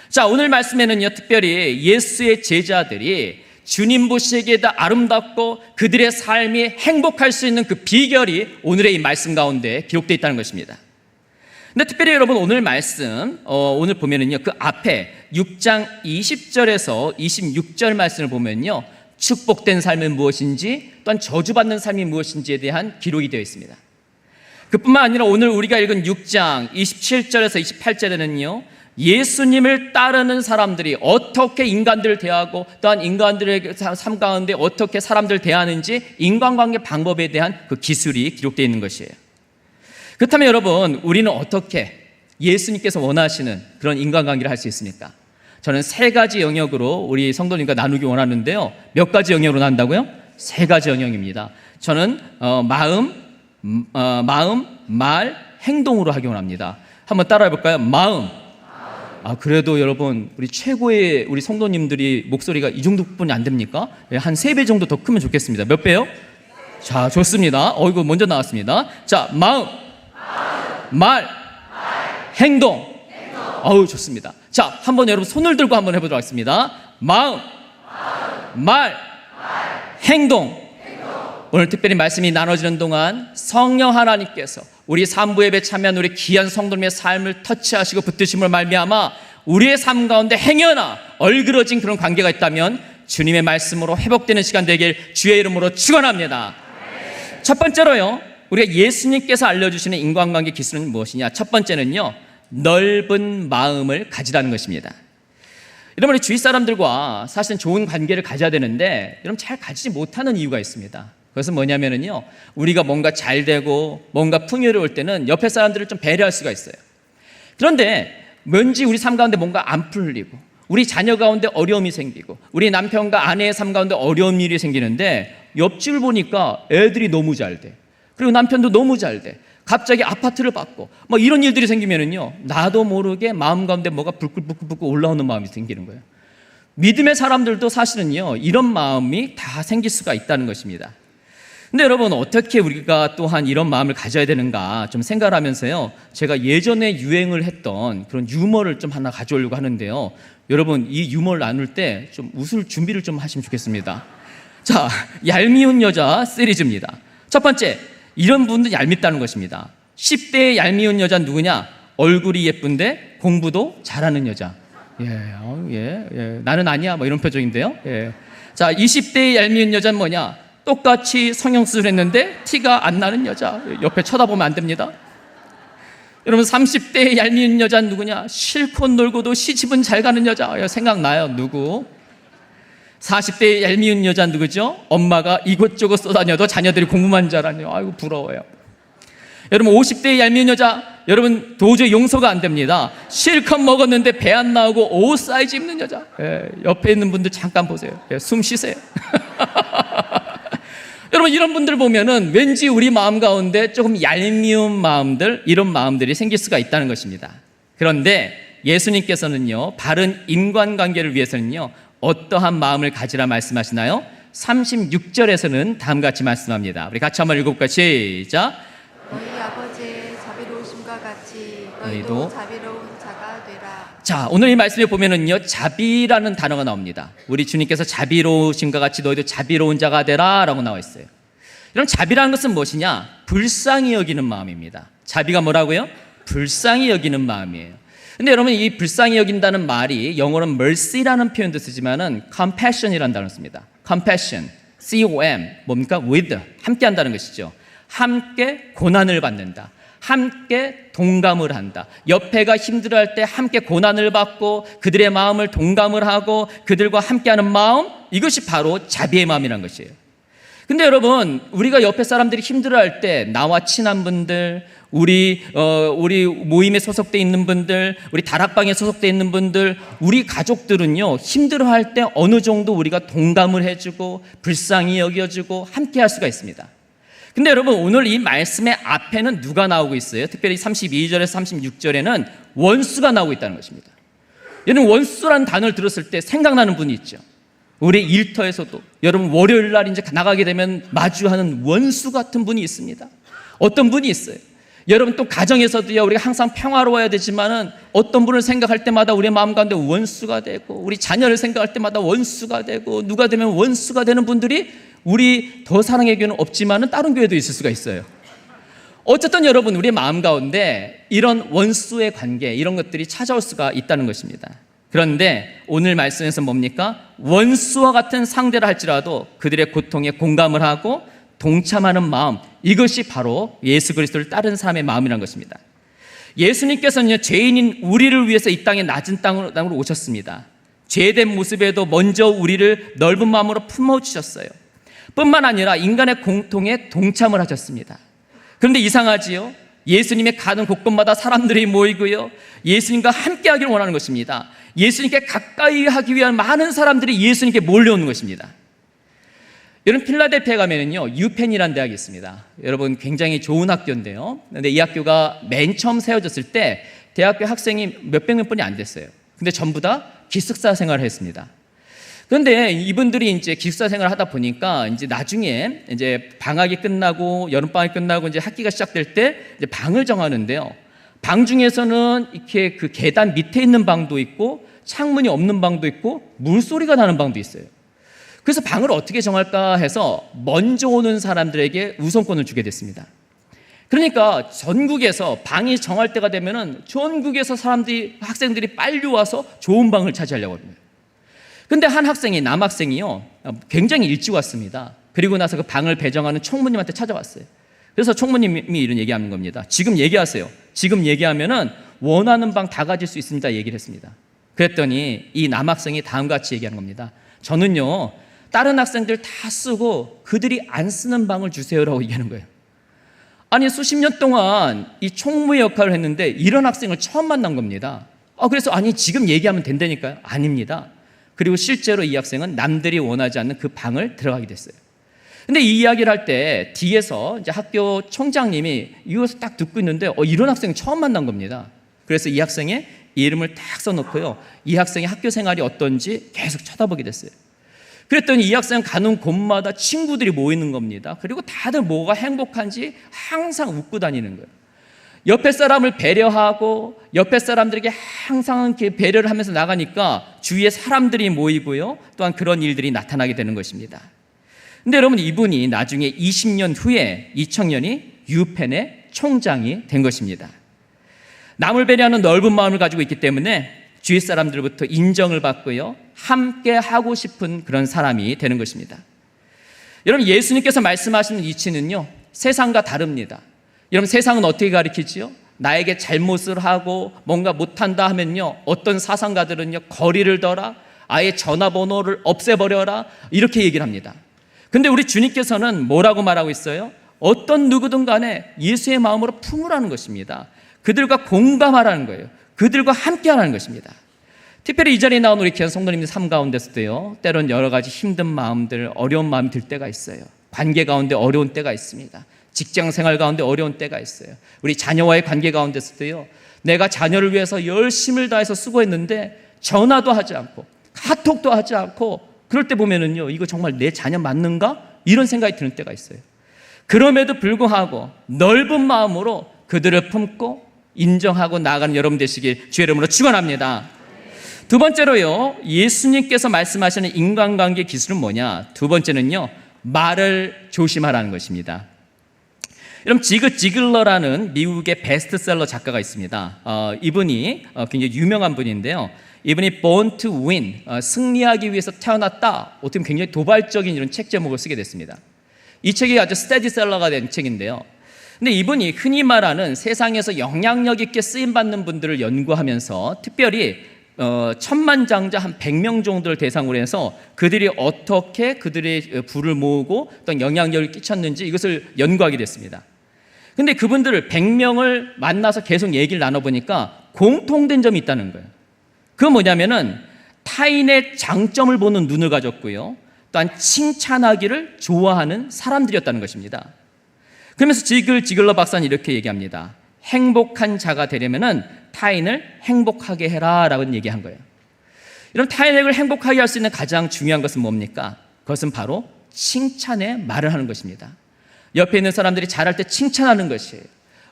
자, 오늘 말씀에는요, 특별히 예수의 제자들이 주님 보시기에도 아름답고 그들의 삶이 행복할 수 있는 그 비결이 오늘의 이 말씀 가운데 기록되어 있다는 것입니다. 근데 특별히 여러분 오늘 말씀 오늘 보면은요 그 앞에 6장 20절에서 26절 말씀을 보면요 축복된 삶은 무엇인지 또한 저주받는 삶이 무엇인지에 대한 기록이 되어 있습니다. 그뿐만 아니라 오늘 우리가 읽은 6장 27절에서 28절에는요 예수님을 따르는 사람들이 어떻게 인간들을 대하고 또한 인간들의 삶 가운데 어떻게 사람들을 대하는지 인간관계 방법에 대한 그 기술이 기록되어 있는 것이에요. 그렇다면 여러분 우리는 어떻게 예수님께서 원하시는 그런 인간관계를 할 수 있습니까? 저는 3가지 영역으로 우리 성도님과 나누기 원하는데요. 몇 가지 영역으로 나눈다고요? 3가지 영역입니다. 저는 마음, 말, 행동으로 하기 원합니다. 한번 따라해 볼까요? 마음. 그래도 여러분 우리 최고의 우리 성도님들이 목소리가 이 정도뿐이 안 됩니까? 한 3배 정도 더 크면 좋겠습니다. 몇 배요? 자, 좋습니다. 이거 먼저 나왔습니다. 자, 마음, 말, 행동. 좋습니다. 자, 한번 여러분 손을 들고 한번 해보도록 하겠습니다. 마음, 말, 행동. 오늘 특별히 말씀이 나눠지는 동안 성령 하나님께서 우리 3부 예배 참여한 우리 귀한 성도님의 삶을 터치하시고 붙드심을 말미암아 우리의 삶 가운데 행여나 얼그러진 그런 관계가 있다면 주님의 말씀으로 회복되는 시간 되길 주의 이름으로 축원합니다. 첫 번째로요, 우리가 예수님께서 알려주시는 인간관계 기술은 무엇이냐? 첫 번째는요, 넓은 마음을 가지라는 것입니다. 여러분, 우리 주위 사람들과 사실은 좋은 관계를 가져야 되는데 여러분 잘 가지지 못하는 이유가 있습니다. 그것은 뭐냐면요, 우리가 뭔가 잘 되고 뭔가 풍요로울 때는 옆에 사람들을 좀 배려할 수가 있어요. 그런데 왠지 우리 삶 가운데 뭔가 안 풀리고 우리 자녀 가운데 어려움이 생기고 우리 남편과 아내의 삶 가운데 어려운 일이 생기는데 옆집을 보니까 애들이 너무 잘 돼. 그리고 남편도 너무 잘 돼. 갑자기 아파트를 받고 이런 일들이 생기면은요, 나도 모르게 마음 가운데 뭐가 불끈불끈 올라오는 마음이 생기는 거예요. 믿음의 사람들도 사실은요, 이런 마음이 다 생길 수가 있다는 것입니다. 근데 여러분, 어떻게 우리가 또한 이런 마음을 가져야 되는가 좀 생각을 하면서요, 제가 예전에 유행을 했던 그런 유머를 좀 하나 가져오려고 하는데요, 여러분 이 유머를 나눌 때 좀 웃을 준비를 좀 하시면 좋겠습니다. 자, 얄미운 여자 시리즈입니다. 첫 번째, 이런 분도 얄밉다는 것입니다. 10대의 얄미운 여자는 누구냐? 얼굴이 예쁜데 공부도 잘하는 여자. 나는 아니야, 이런 표정인데요. 자, 20대의 얄미운 여자는 뭐냐? 똑같이 성형수술 했는데 티가 안 나는 여자. 옆에 쳐다보면 안 됩니다. 여러분, 30대의 얄미운 여자는 누구냐? 실컷 놀고도 시집은 잘 가는 여자. 생각나요? 누구? 40대의 얄미운 여자는 누구죠? 엄마가 이곳저곳 쏘다녀도 자녀들이 공부만 잘하네요. 아이고, 부러워요. 여러분, 50대의 얄미운 여자, 여러분 도저히 용서가 안 됩니다. 실컷 먹었는데 배 안 나오고 옷 사이즈 입는 여자. 옆에 있는 분들 잠깐 보세요. 숨 쉬세요. 여러분, 이런 분들 보면은 왠지 우리 마음 가운데 조금 얄미운 마음들, 이런 마음들이 생길 수가 있다는 것입니다. 그런데 예수님께서는요, 바른 인간관계를 위해서는요, 어떠한 마음을 가지라 말씀하시나요? 36절에서는 다음과 같이 말씀합니다. 우리 같이 한번 읽어볼까요? 시작. 너희 아버지의 자비로우심과 같이 너희도 자비로운 자가 되라. 자, 오늘 이 말씀에 보면은요, 자비라는 단어가 나옵니다. 우리 주님께서 자비로우심과 같이 너희도 자비로운 자가 되라 라고 나와 있어요. 이런 자비라는 것은 무엇이냐? 불쌍히 여기는 마음입니다. 자비가 뭐라고요? 불쌍히 여기는 마음이에요. 근데 여러분, 이 불쌍히 여긴다는 말이 영어로는 mercy라는 표현도 쓰지만은 compassion이라는 단어를 씁니다. compassion, C-O-M, 뭡니까? with, 함께 한다는 것이죠. 함께 고난을 받는다. 함께 동감을 한다. 옆에가 힘들어할 때 함께 고난을 받고 그들의 마음을 동감을 하고 그들과 함께하는 마음, 이것이 바로 자비의 마음이라는 것이에요. 근데 여러분, 우리가 옆에 사람들이 힘들어할 때 나와 친한 분들, 우리 모임에 소속돼 있는 분들, 우리 다락방에 소속돼 있는 분들, 우리 가족들은요, 힘들어할 때 어느 정도 우리가 동감을 해주고 불쌍히 여겨주고 함께할 수가 있습니다. 근데 여러분, 오늘 이 말씀의 앞에는 누가 나오고 있어요? 특별히 32절에서 36절에는 원수가 나오고 있다는 것입니다. 여러분, 원수라는 단어를 들었을 때 생각나는 분이 있죠. 우리 일터에서도 여러분, 월요일 날 이제 나가게 되면 마주하는 원수 같은 분이 있습니다. 어떤 분이 있어요. 여러분 또 가정에서도요, 우리가 항상 평화로워야 되지만은 어떤 분을 생각할 때마다 우리의 마음 가운데 원수가 되고, 우리 자녀를 생각할 때마다 원수가 되고, 누가 되면 원수가 되는 분들이 우리 더 사랑의 교회는 없지만은 다른 교회도 있을 수가 있어요. 어쨌든 여러분, 우리의 마음 가운데 이런 원수의 관계, 이런 것들이 찾아올 수가 있다는 것입니다. 그런데 오늘 말씀에서 뭡니까? 원수와 같은 상대를 할지라도 그들의 고통에 공감을 하고 동참하는 마음, 이것이 바로 예수 그리스도를 따르는 사람의 마음이라는 것입니다. 예수님께서는요, 죄인인 우리를 위해서 이 땅에 낮은 땅으로 오셨습니다. 죄된 모습에도 먼저 우리를 넓은 마음으로 품어주셨어요. 뿐만 아니라 인간의 공통에 동참을 하셨습니다. 그런데 이상하지요? 예수님의 가는 곳곳마다 사람들이 모이고요, 예수님과 함께 하기를 원하는 것입니다. 예수님께 가까이 하기 위한 많은 사람들이 예수님께 몰려오는 것입니다. 여러분, 필라델피아에 가면은요, 유펜이라는 대학이 있습니다. 여러분, 굉장히 좋은 학교인데요. 근데 이 학교가 맨 처음 세워졌을 때 대학교 학생이 몇백 명뿐이 안 됐어요. 근데 전부 다 기숙사 생활을 했습니다. 그런데 이분들이 이제 기숙사 생활을 하다 보니까 이제 나중에 이제 방학이 끝나고 여름방학이 끝나고 이제 학기가 시작될 때 이제 방을 정하는데요. 방 중에서는 이렇게 그 계단 밑에 있는 방도 있고, 창문이 없는 방도 있고, 물소리가 나는 방도 있어요. 그래서 방을 어떻게 정할까 해서 먼저 오는 사람들에게 우선권을 주게 됐습니다. 그러니까 전국에서 방이 정할 때가 되면은 전국에서 학생들이 빨리 와서 좋은 방을 차지하려고 합니다. 근데 한 학생이, 남학생이요, 굉장히 일찍 왔습니다. 그리고 나서 그 방을 배정하는 총무님한테 찾아왔어요. 그래서 총무님이 이런 얘기하는 겁니다. 지금 얘기하세요. 지금 얘기하면은 원하는 방 다 가질 수 있습니다. 얘기를 했습니다. 그랬더니 이 남학생이 다음과 같이 얘기하는 겁니다. 저는요, 다른 학생들 다 쓰고 그들이 안 쓰는 방을 주세요라고 얘기하는 거예요. 아니, 수십 년 동안 이 총무의 역할을 했는데 이런 학생을 처음 만난 겁니다. 그래서 아니, 지금 얘기하면 된다니까요. 아닙니다. 그리고 실제로 이 학생은 남들이 원하지 않는 그 방을 들어가게 됐어요. 근데 이 이야기를 할 때 뒤에서 이제 학교 총장님이 이것을 딱 듣고 있는데 이런 학생 처음 만난 겁니다. 그래서 이 학생의 이름을 딱 써놓고요, 이 학생의 학교 생활이 어떤지 계속 쳐다보게 됐어요. 그랬더니 이 학생은 가는 곳마다 친구들이 모이는 겁니다. 그리고 다들 뭐가 행복한지 항상 웃고 다니는 거예요. 옆에 사람을 배려하고 옆에 사람들에게 항상 이렇게 배려를 하면서 나가니까 주위에 사람들이 모이고요, 또한 그런 일들이 나타나게 되는 것입니다. 근데 여러분, 이분이 나중에 20년 후에 이 청년이 유펜의 총장이 된 것입니다. 남을 배려하는 넓은 마음을 가지고 있기 때문에 주위 사람들부터 인정을 받고요, 함께 하고 싶은 그런 사람이 되는 것입니다. 여러분, 예수님께서 말씀하시는 이치는요, 세상과 다릅니다. 여러분, 세상은 어떻게 가르치지요? 나에게 잘못을 하고 뭔가 못한다 하면요, 어떤 사상가들은요, 거리를 둬라, 아예 전화번호를 없애버려라, 이렇게 얘기를 합니다. 근데 우리 주님께서는 뭐라고 말하고 있어요? 어떤 누구든 간에 예수의 마음으로 품으라는 것입니다. 그들과 공감하라는 거예요. 그들과 함께 하라는 것입니다. 특별히 이 자리에 나온 우리 귀한 성도님들 삶 가운데서도요, 때론 여러 가지 힘든 마음들, 어려운 마음이 들 때가 있어요. 관계 가운데 어려운 때가 있습니다. 직장 생활 가운데 어려운 때가 있어요. 우리 자녀와의 관계 가운데서도요, 내가 자녀를 위해서 열심을 다해서 수고했는데 전화도 하지 않고 카톡도 하지 않고, 그럴 때 보면은요, 이거 정말 내 자녀 맞는가? 이런 생각이 드는 때가 있어요. 그럼에도 불구하고 넓은 마음으로 그들을 품고 인정하고 나아가는 여러분 되시길 주의 이름으로 축원합니다. 두 번째로요, 예수님께서 말씀하시는 인간관계 기술은 뭐냐? 두 번째는요, 말을 조심하라는 것입니다. 여러분, 지그 지글러라는 미국의 베스트셀러 작가가 있습니다. 이분이 굉장히 유명한 분인데요. 이분이 Born to Win, 승리하기 위해서 태어났다, 어떻게 보면 굉장히 도발적인 이런 책 제목을 쓰게 됐습니다. 이 책이 아주 스테디셀러가 된 책인데요. 근데 이분이 흔히 말하는 세상에서 영향력 있게 쓰임받는 분들을 연구하면서 특별히 천만장자 한 100명 정도를 대상으로 해서 그들이 어떻게 그들의 부를 모으고 또 영향력을 끼쳤는지 이것을 연구하게 됐습니다. 근데 그분들을 100명을 만나서 계속 얘기를 나눠보니까 공통된 점이 있다는 거예요. 그건 뭐냐면은 타인의 장점을 보는 눈을 가졌고요, 또한 칭찬하기를 좋아하는 사람들이었다는 것입니다. 그러면서 지글러 박사는 이렇게 얘기합니다. 행복한 자가 되려면은 타인을 행복하게 해라 라고 얘기한 거예요. 이런 타인을 행복하게 할 수 있는 가장 중요한 것은 뭡니까? 그것은 바로 칭찬의 말을 하는 것입니다. 옆에 있는 사람들이 잘할 때 칭찬하는 것이에요.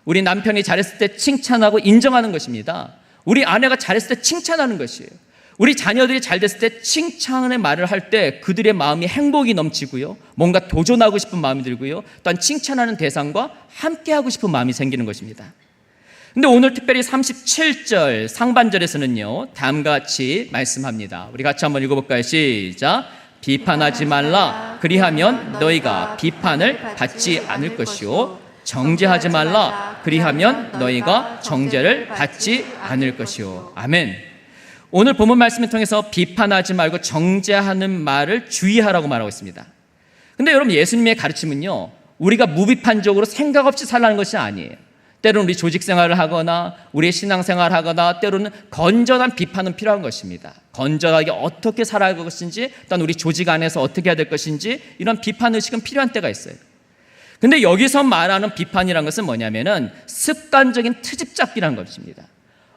우리 남편이 잘했을 때 칭찬하고 인정하는 것입니다. 우리 아내가 잘했을 때 칭찬하는 것이에요. 우리 자녀들이 잘 됐을 때 칭찬의 말을 할 때 그들의 마음이 행복이 넘치고요, 뭔가 도전하고 싶은 마음이 들고요, 또한 칭찬하는 대상과 함께하고 싶은 마음이 생기는 것입니다. 근데 오늘 특별히 37절 상반절에서는요, 다음과 같이 말씀합니다. 우리 같이 한번 읽어볼까요? 시작. 비판하지 말라. 그리하면 너희가 비판을 받지 않을 것이요, 정죄하지 말라. 그리하면 너희가 정죄를 받지 않을 것이요. 아멘. 오늘 본문 말씀을 통해서 비판하지 말고 정죄하는 말을 주의하라고 말하고 있습니다. 근데 여러분, 예수님의 가르침은요, 우리가 무비판적으로 생각 없이 살라는 것이 아니에요. 때로는 우리 조직 생활을 하거나 우리의 신앙 생활을 하거나 때로는 건전한 비판은 필요한 것입니다. 건전하게 어떻게 살아야 할 것인지, 또한 우리 조직 안에서 어떻게 해야 될 것인지, 이런 비판 의식은 필요한 때가 있어요. 근데 여기서 말하는 비판이라는 것은 뭐냐면은 습관적인 트집 잡기라는 것입니다.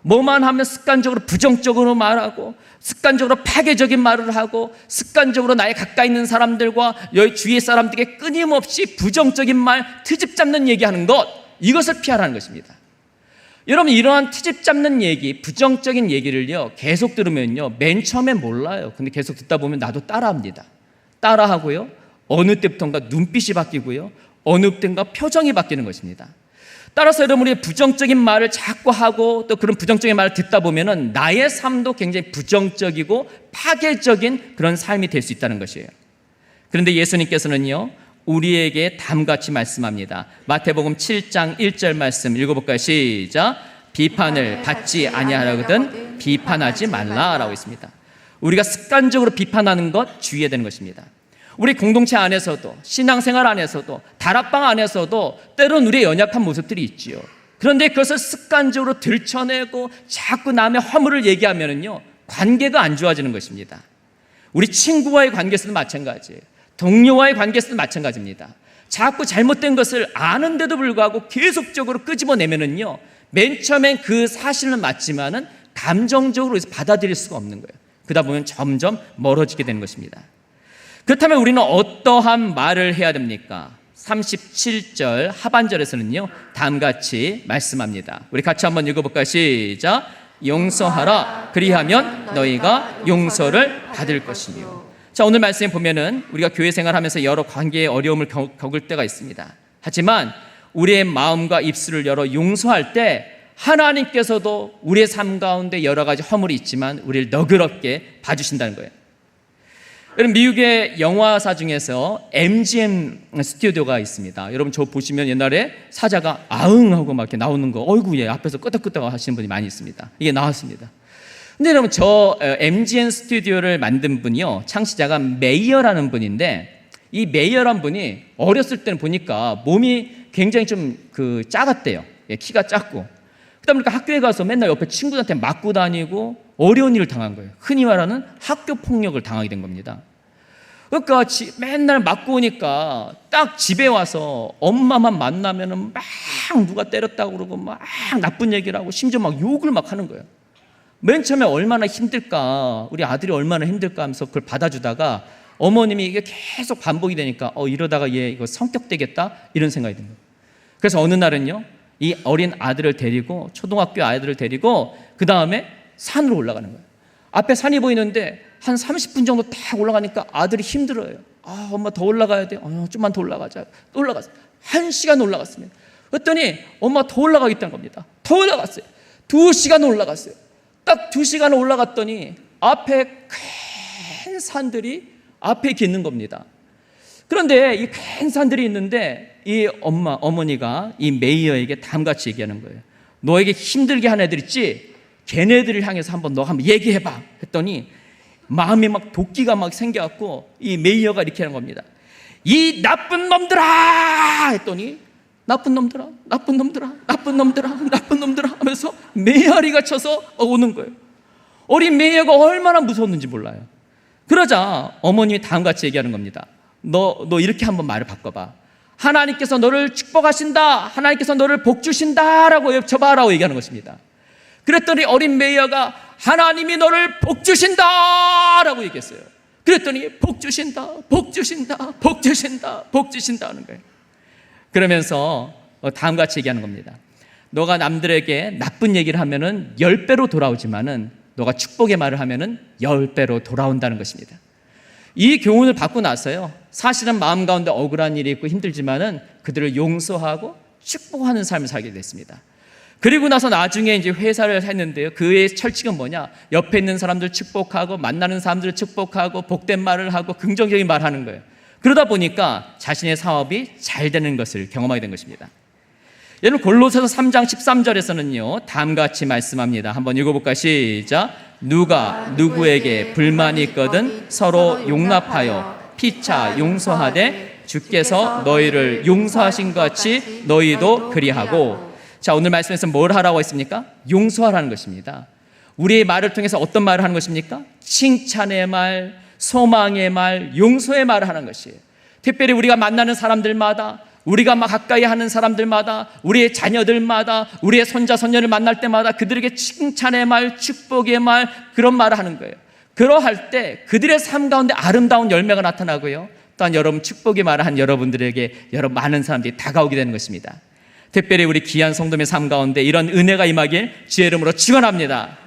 뭐만 하면 습관적으로 부정적으로 말하고, 습관적으로 파괴적인 말을 하고, 습관적으로 나의 가까이 있는 사람들과 여기 주위의 사람들에게 끊임없이 부정적인 말, 트집 잡는 얘기하는 것, 이것을 피하라는 것입니다. 여러분, 이러한 트집 잡는 얘기, 부정적인 얘기를요, 계속 들으면요, 맨 처음엔 몰라요. 근데 계속 듣다 보면 나도 따라합니다. 따라하고요, 어느 때부턴가 눈빛이 바뀌고요, 어느 때인가 표정이 바뀌는 것입니다. 따라서 여러분, 우리 부정적인 말을 자꾸 하고 또 그런 부정적인 말을 듣다 보면은 나의 삶도 굉장히 부정적이고 파괴적인 그런 삶이 될 수 있다는 것이에요. 그런데 예수님께서는요, 우리에게 다음같이 말씀합니다. 마태복음 7장 1절 말씀 읽어볼까요? 시작. 비판을 받지 아니하거든 비판하지 말라라고 있습니다. 우리가 습관적으로 비판하는 것 주의해야 되는 것입니다. 우리 공동체 안에서도, 신앙생활 안에서도, 다락방 안에서도 때로는 우리의 연약한 모습들이 있지요. 그런데 그것을 습관적으로 들춰내고 자꾸 남의 허물을 얘기하면은요, 관계가 안 좋아지는 것입니다. 우리 친구와의 관계에서도 마찬가지예요. 동료와의 관계에서도 마찬가지입니다. 자꾸 잘못된 것을 아는데도 불구하고 계속적으로 끄집어내면은요, 맨 처음엔 그 사실은 맞지만은 감정적으로 받아들일 수가 없는 거예요. 그러다 보면 점점 멀어지게 되는 것입니다. 그렇다면 우리는 어떠한 말을 해야 됩니까? 37절 하반절에서는요, 다음같이 말씀합니다. 우리 같이 한번 읽어볼까요? 시작. 용서하라. 그리하면 너희가 용서를 받을 것이며. 자, 오늘 말씀에 보면은 우리가 교회 생활하면서 여러 관계의 어려움을 겪을 때가 있습니다. 하지만 우리의 마음과 입술을 열어 용서할 때 하나님께서도 우리의 삶 가운데 여러 가지 허물이 있지만 우리를 너그럽게 봐주신다는 거예요. 여러분, 미국의 영화사 중에서 MGM 스튜디오가 있습니다. 여러분, 저 보시면 옛날에 사자가 아응 하고 막 이렇게 나오는 거, 어이구, 예, 앞에서 끄덕끄덕 하시는 분이 많이 있습니다. 이게 나왔습니다. 근데 여러분, 저 MGM 스튜디오를 만든 분이요, 창시자가 메이어라는 분인데, 이 메이어란 분이 어렸을 때는 보니까 몸이 굉장히 좀 작았대요. 예, 키가 작고. 그러다 보니까 학교에 가서 맨날 옆에 친구들한테 맞고 다니고 어려운 일을 당한 거예요. 흔히 말하는 학교 폭력을 당하게 된 겁니다. 그러니까 맨날 맞고 오니까 딱 집에 와서 엄마만 만나면은 막 누가 때렸다고 그러고 막 나쁜 얘기를 하고 심지어 막 욕을 막 하는 거예요. 맨 처음에 얼마나 힘들까, 우리 아들이 얼마나 힘들까 하면서 그걸 받아주다가 어머님이 이게 계속 반복이 되니까 이러다가 얘 이거 성격 되겠다 이런 생각이 든 거예요. 그래서 어느 날은요, 이 어린 아들을 데리고, 초등학교 아이들을 데리고 그 다음에 산으로 올라가는 거예요. 앞에 산이 보이는데 한 30분 정도 딱 올라가니까 아들이 힘들어요. 엄마 더 올라가야 돼. 좀만 더 올라가자. 또 올라갔어요. 1시간 올라갔습니다. 그랬더니 엄마 더 올라가겠다는 겁니다. 더 올라갔어요. 2시간 올라갔어요. 딱 2시간 올라갔더니 앞에 큰 산들이 앞에 이렇게 있는 겁니다. 그런데 이 큰 산들이 있는데 이 어머니가 이 메이어에게 다음같이 얘기하는 거예요. 너에게 힘들게 한 애들 있지? 걔네들을 향해서 너 한번 얘기해봐. 했더니 마음에 막 도끼가 막 생겨갖고 이 메이어가 이렇게 하는 겁니다. 이 나쁜 놈들아! 했더니 나쁜 놈들아, 나쁜 놈들아, 나쁜 놈들아, 나쁜 놈들아 하면서 메아리가 쳐서 오는 거예요. 어린 메이어가 얼마나 무서웠는지 몰라요. 그러자 어머님이 다음같이 얘기하는 겁니다. 너 이렇게 한번 말을 바꿔봐. 하나님께서 너를 축복하신다, 하나님께서 너를 복주신다라고 외쳐봐라고 얘기하는 것입니다. 그랬더니 어린 메이어가 하나님이 너를 복주신다라고 얘기했어요. 그랬더니 복주신다, 복주신다, 복주신다, 복주신다 하는 거예요. 그러면서 다음같이 얘기하는 겁니다. 너가 남들에게 나쁜 얘기를 하면은 10배로 돌아오지만은 너가 축복의 말을 하면은 10배로 돌아온다는 것입니다. 이 교훈을 받고 나서요, 사실은 마음 가운데 억울한 일이 있고 힘들지만은 그들을 용서하고 축복하는 삶을 살게 됐습니다. 그리고 나서 나중에 이제 회사를 했는데요, 그의 철칙은 뭐냐? 옆에 있는 사람들 축복하고 만나는 사람들을 축복하고 복된 말을 하고 긍정적인 말을 하는 거예요. 그러다 보니까 자신의 사업이 잘 되는 것을 경험하게 된 것입니다. 여러분, 골로새서 3장 13절에서는요 다음과 같이 말씀합니다. 한번 읽어볼까요? 시작. 누가 누구에게 불만이 있거든 서로 용납하여 피차 용서하되 주께서 너희를 용서하신 것 같이 너희도 그리하고. 자, 오늘 말씀에서 뭘 하라고 했습니까? 용서하라는 것입니다. 우리의 말을 통해서 어떤 말을 하는 것입니까? 칭찬의 말, 소망의 말, 용서의 말을 하는 것이에요. 특별히 우리가 만나는 사람들마다, 우리가 막 가까이 하는 사람들마다, 우리의 자녀들마다, 우리의 손자 손녀를 만날 때마다 그들에게 칭찬의 말, 축복의 말, 그런 말을 하는 거예요. 그러할 때 그들의 삶 가운데 아름다운 열매가 나타나고요, 또한 여러분 축복의 말을 한 여러분들에게 여러분 많은 사람들이 다가오게 되는 것입니다. 특별히 우리 귀한 성도의 삶 가운데 이런 은혜가 임하길 주의 이름으로 축원합니다.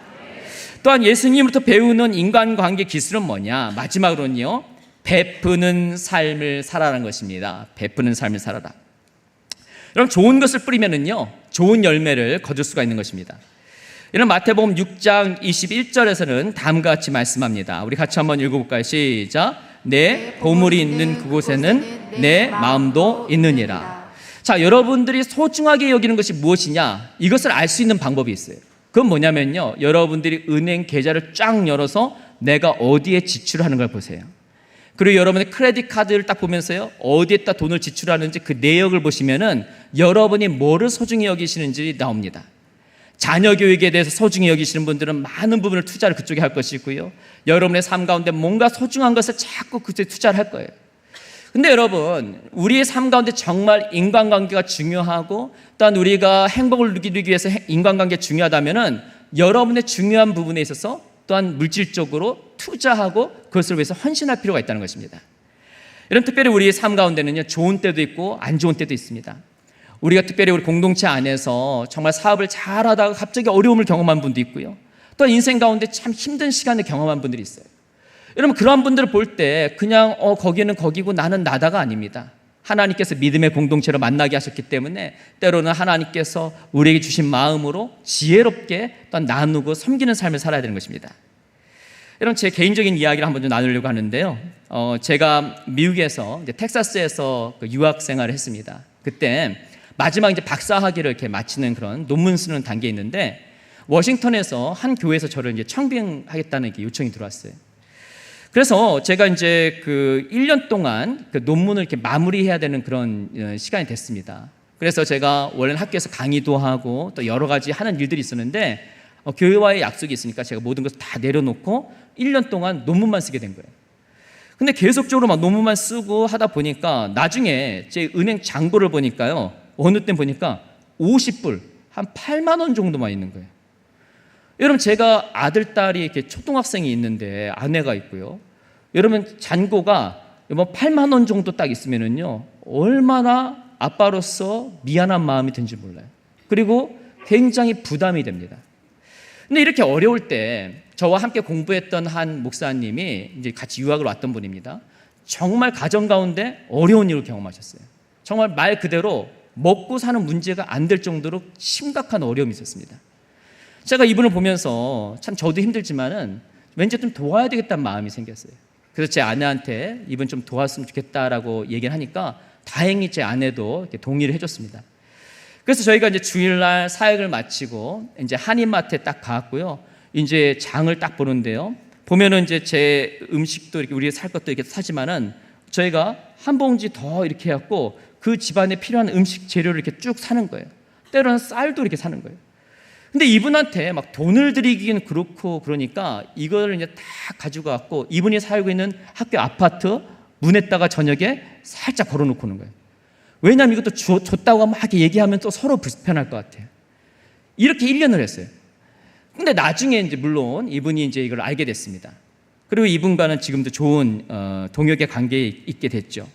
또한 예수님으로부터 배우는 인간관계 기술은 뭐냐? 마지막으로는요, 베푸는 삶을 살아라는 것입니다. 베푸는 삶을 살아라. 여러분, 좋은 것을 뿌리면은요 좋은 열매를 거둘 수가 있는 것입니다. 이런 마태복음 6장 21절에서는 다음과 같이 말씀합니다. 우리 같이 한번 읽어볼까요? 시작. 내 보물이 있는 그곳에는 내 마음도 있느니라. 자, 여러분들이 소중하게 여기는 것이 무엇이냐? 이것을 알 수 있는 방법이 있어요. 그건 뭐냐면요, 여러분들이 은행 계좌를 쫙 열어서 내가 어디에 지출하는 걸 보세요. 그리고 여러분의 크레딧 카드를 딱 보면서요, 어디에다 돈을 지출하는지 그 내역을 보시면은 여러분이 뭐를 소중히 여기시는지 나옵니다. 자녀 교육에 대해서 소중히 여기시는 분들은 많은 부분을 투자를 그쪽에 할 것이고요, 여러분의 삶 가운데 뭔가 소중한 것을 자꾸 그쪽에 투자를 할 거예요. 근데 여러분, 우리의 삶 가운데 정말 인간관계가 중요하고 또한 우리가 행복을 누리기 위해서 인간관계가 중요하다면은 여러분의 중요한 부분에 있어서 또한 물질적으로 투자하고 그것을 위해서 헌신할 필요가 있다는 것입니다. 이런 특별히 우리의 삶 가운데는요, 좋은 때도 있고 안 좋은 때도 있습니다. 우리가 특별히 우리 공동체 안에서 정말 사업을 잘하다가 갑자기 어려움을 경험한 분도 있고요, 또 인생 가운데 참 힘든 시간을 경험한 분들이 있어요. 여러분, 그러한 분들을 볼 때 그냥 거기는 거기고 나는 나다가 아닙니다. 하나님께서 믿음의 공동체로 만나게 하셨기 때문에 때로는 하나님께서 우리에게 주신 마음으로 지혜롭게 또 나누고 섬기는 삶을 살아야 되는 것입니다. 여러분, 제 개인적인 이야기를 한번 좀 나누려고 하는데요, 제가 미국에서 이제 텍사스에서 유학 생활을 했습니다. 그때 마지막 이제 박사학위를 이렇게 마치는 그런 논문 쓰는 단계에 있는데 워싱턴에서 한 교회에서 저를 이제 청빙하겠다는 요청이 들어왔어요. 그래서 제가 이제 그 1년 동안 그 논문을 이렇게 마무리해야 되는 그런 시간이 됐습니다. 그래서 제가 원래는 학교에서 강의도 하고 또 여러 가지 하는 일들이 있었는데 교회와의 약속이 있으니까 제가 모든 것을 다 내려놓고 1년 동안 논문만 쓰게 된 거예요. 근데 계속적으로 막 논문만 쓰고 하다 보니까 나중에 제 은행 잔고를 보니까요, 어느 때 보니까 50불, 한 8만 원 정도만 있는 거예요. 여러분, 제가 아들, 딸이 이렇게 초등학생이 있는데 아내가 있고요, 여러분 잔고가 뭐 8만 원 정도 딱 있으면은요, 얼마나 아빠로서 미안한 마음이 든지 몰라요. 그리고 굉장히 부담이 됩니다. 근데 이렇게 어려울 때 저와 함께 공부했던 한 목사님이 이제 같이 유학을 왔던 분입니다. 정말 가정 가운데 어려운 일을 경험하셨어요. 정말 말 그대로 먹고 사는 문제가 안 될 정도로 심각한 어려움이 있었습니다. 제가 이분을 보면서 참 저도 힘들지만은 왠지 좀 도와야 되겠다는 마음이 생겼어요. 그래서 제 아내한테 이분 좀 도왔으면 좋겠다라고 얘기를 하니까 다행히 제 아내도 이렇게 동의를 해줬습니다. 그래서 저희가 이제 주일날 사역을 마치고 이제 한인마트에 딱 가고요, 이제 장을 딱 보는데요, 보면은 이제 제 음식도 이렇게 우리 살 것도 이렇게 사지만은 저희가 한 봉지 더 이렇게 해갖고 그 집안에 필요한 음식 재료를 이렇게 쭉 사는 거예요. 때로는 쌀도 이렇게 사는 거예요. 근데 이분한테 막 돈을 드리기는 그렇고 그러니까 이거를 이제 다 가지고 왔고 이분이 살고 있는 학교 아파트 문에다가 저녁에 살짝 걸어놓고 오는 거예요. 왜냐하면 이것도 줬다고 막 얘기하면 또 서로 불편할 것 같아요. 이렇게 1년을 했어요. 근데 나중에 이제 물론 이분이 이제 이걸 알게 됐습니다. 그리고 이분과는 지금도 좋은 동역의 관계에 있게 됐죠.